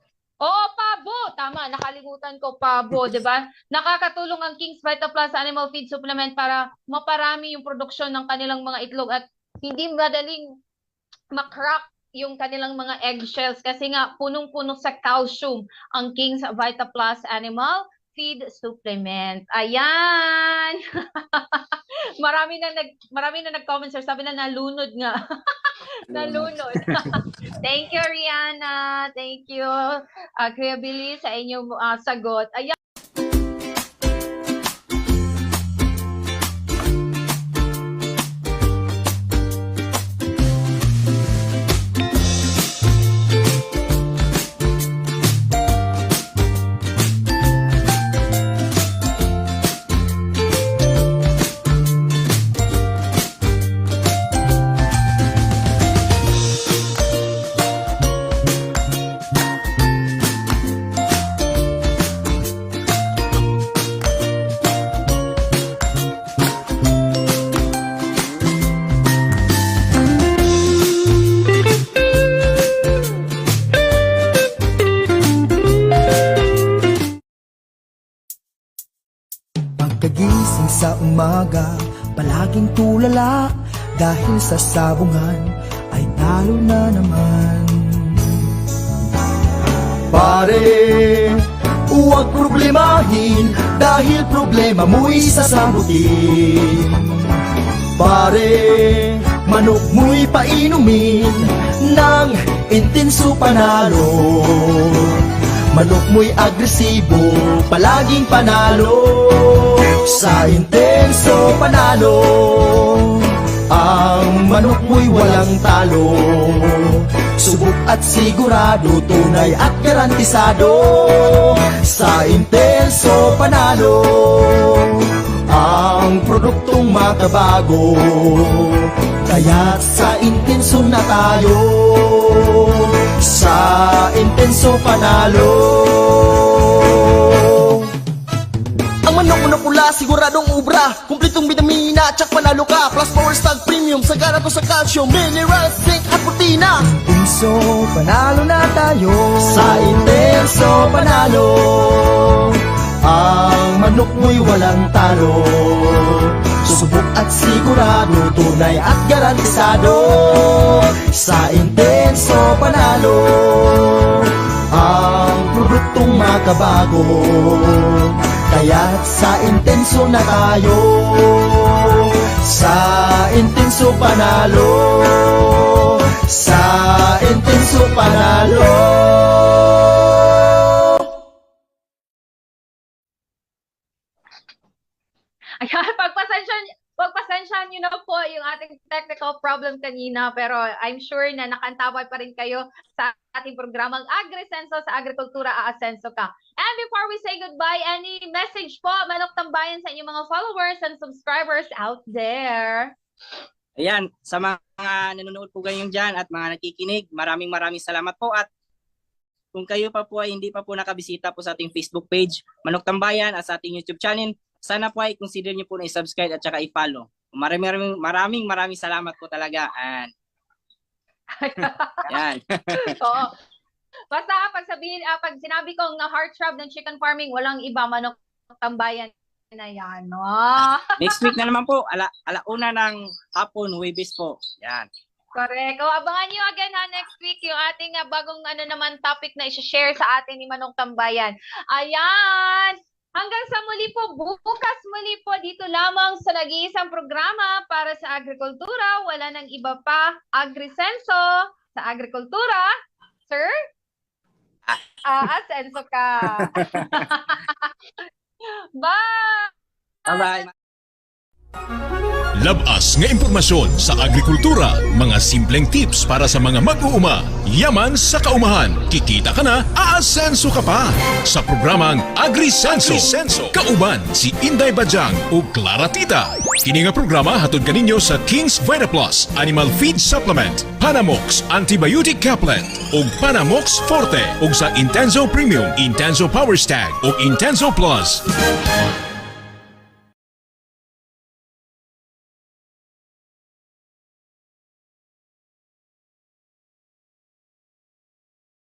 Oo, pabo. Tama, nakalimutan ko, pabo, di ba? Nakakatulong ang King's Vita Plus Animal Feed Supplement para maparami yung produksyon ng kanilang mga itlog at hindi madaling makrack yung kanilang mga eggshells kasi nga punong-puno sa calcium ang King's Vita Plus Animal Feed Supplement. Ayan! marami na nag-comment, sir. Sabi na nalunod nga. Nalunod. Thank you, Rihanna. Thank you, Kuya Billy, sa inyong sagot. Ayan. laging tulala dahil sa sabungan ay talo na naman. Pare, huwag problemahin dahil problema mo'y sasagutin. Pare, manok mo'y painumin ng intenso panalo. Manok mo'y agresibo, palaging panalo. Sa intenso panalo, ang manok mo'y walang talo. Subok at sigurado, tunay at garantisado. Sa intenso panalo, ang produktong makabago. Kaya't sa intenso na tayo, sa intenso panalo. Ang manok mo na pula, siguradong ubra, kumpletong vitamina, tsak panalo ka. Plus power stag premium, sagana to sa calcium, minerals, zinc at protina. Intenso panalo na tayo, sa intenso panalo. Ang manok mo'y walang talo. Subok at sigurado, tunay at garantisado. Sa intenso panalo, ang produktong makabago. Kaya't sa intenso na tayo, sa intenso panalo. Sa intenso panalo. Ayan, pagpasensyahan nyo na po yung ating technical problem kanina, pero I'm sure na nakantawad pa rin kayo sa ating programang Agrisenso, sa Agrikultura Aasenso Ka. And before we say goodbye, any message po, Manok Tambayan, sa inyong mga followers and subscribers out there? Ayan, sa mga nanonood po ngayon dyan at mga nakikinig, maraming salamat po. At kung kayo pa po ay hindi pa po nakabisita po sa ating Facebook page, Manok Tambayan, at sa ating YouTube channel, sana po ay consider niyo po na i-subscribe at saka i-follow. Maraming salamat po talaga. Yan. Oo. Basta pag sinabi kong heartthrob ng chicken farming, walang iba, Manok Tambayan na yan. No? Next week na naman po, alauna ng hapon, Huwebes po. Yan. Correct. O, abangan nyo again next week yung ating bagong topic na i-share sa atin ni Manok Tambayan. Ayan! Hanggang sa muli po, bukas muli po dito lamang sa nag-iisang programa para sa agrikultura. Wala nang iba pa, Agrisenso sa agrikultura. Sir? Asenso ka. Bye! Bye-bye. Labas nga impormasyon sa agrikultura, mga simpleng tips para sa mga mag-uuma. Yaman sa kaumahan, kikita ka na, aasenso ka pa. Sa programang Agrisenso, kauban si Inday Bajang o Clara Tita. Kini nga programa hatod kaninyo sa King's Vita Plus Animal Feed Supplement, Panamox Antibiotic Caplet ug Panamox Forte ug sa Intenso Premium, Intenso Power Stag ug Intenso Plus.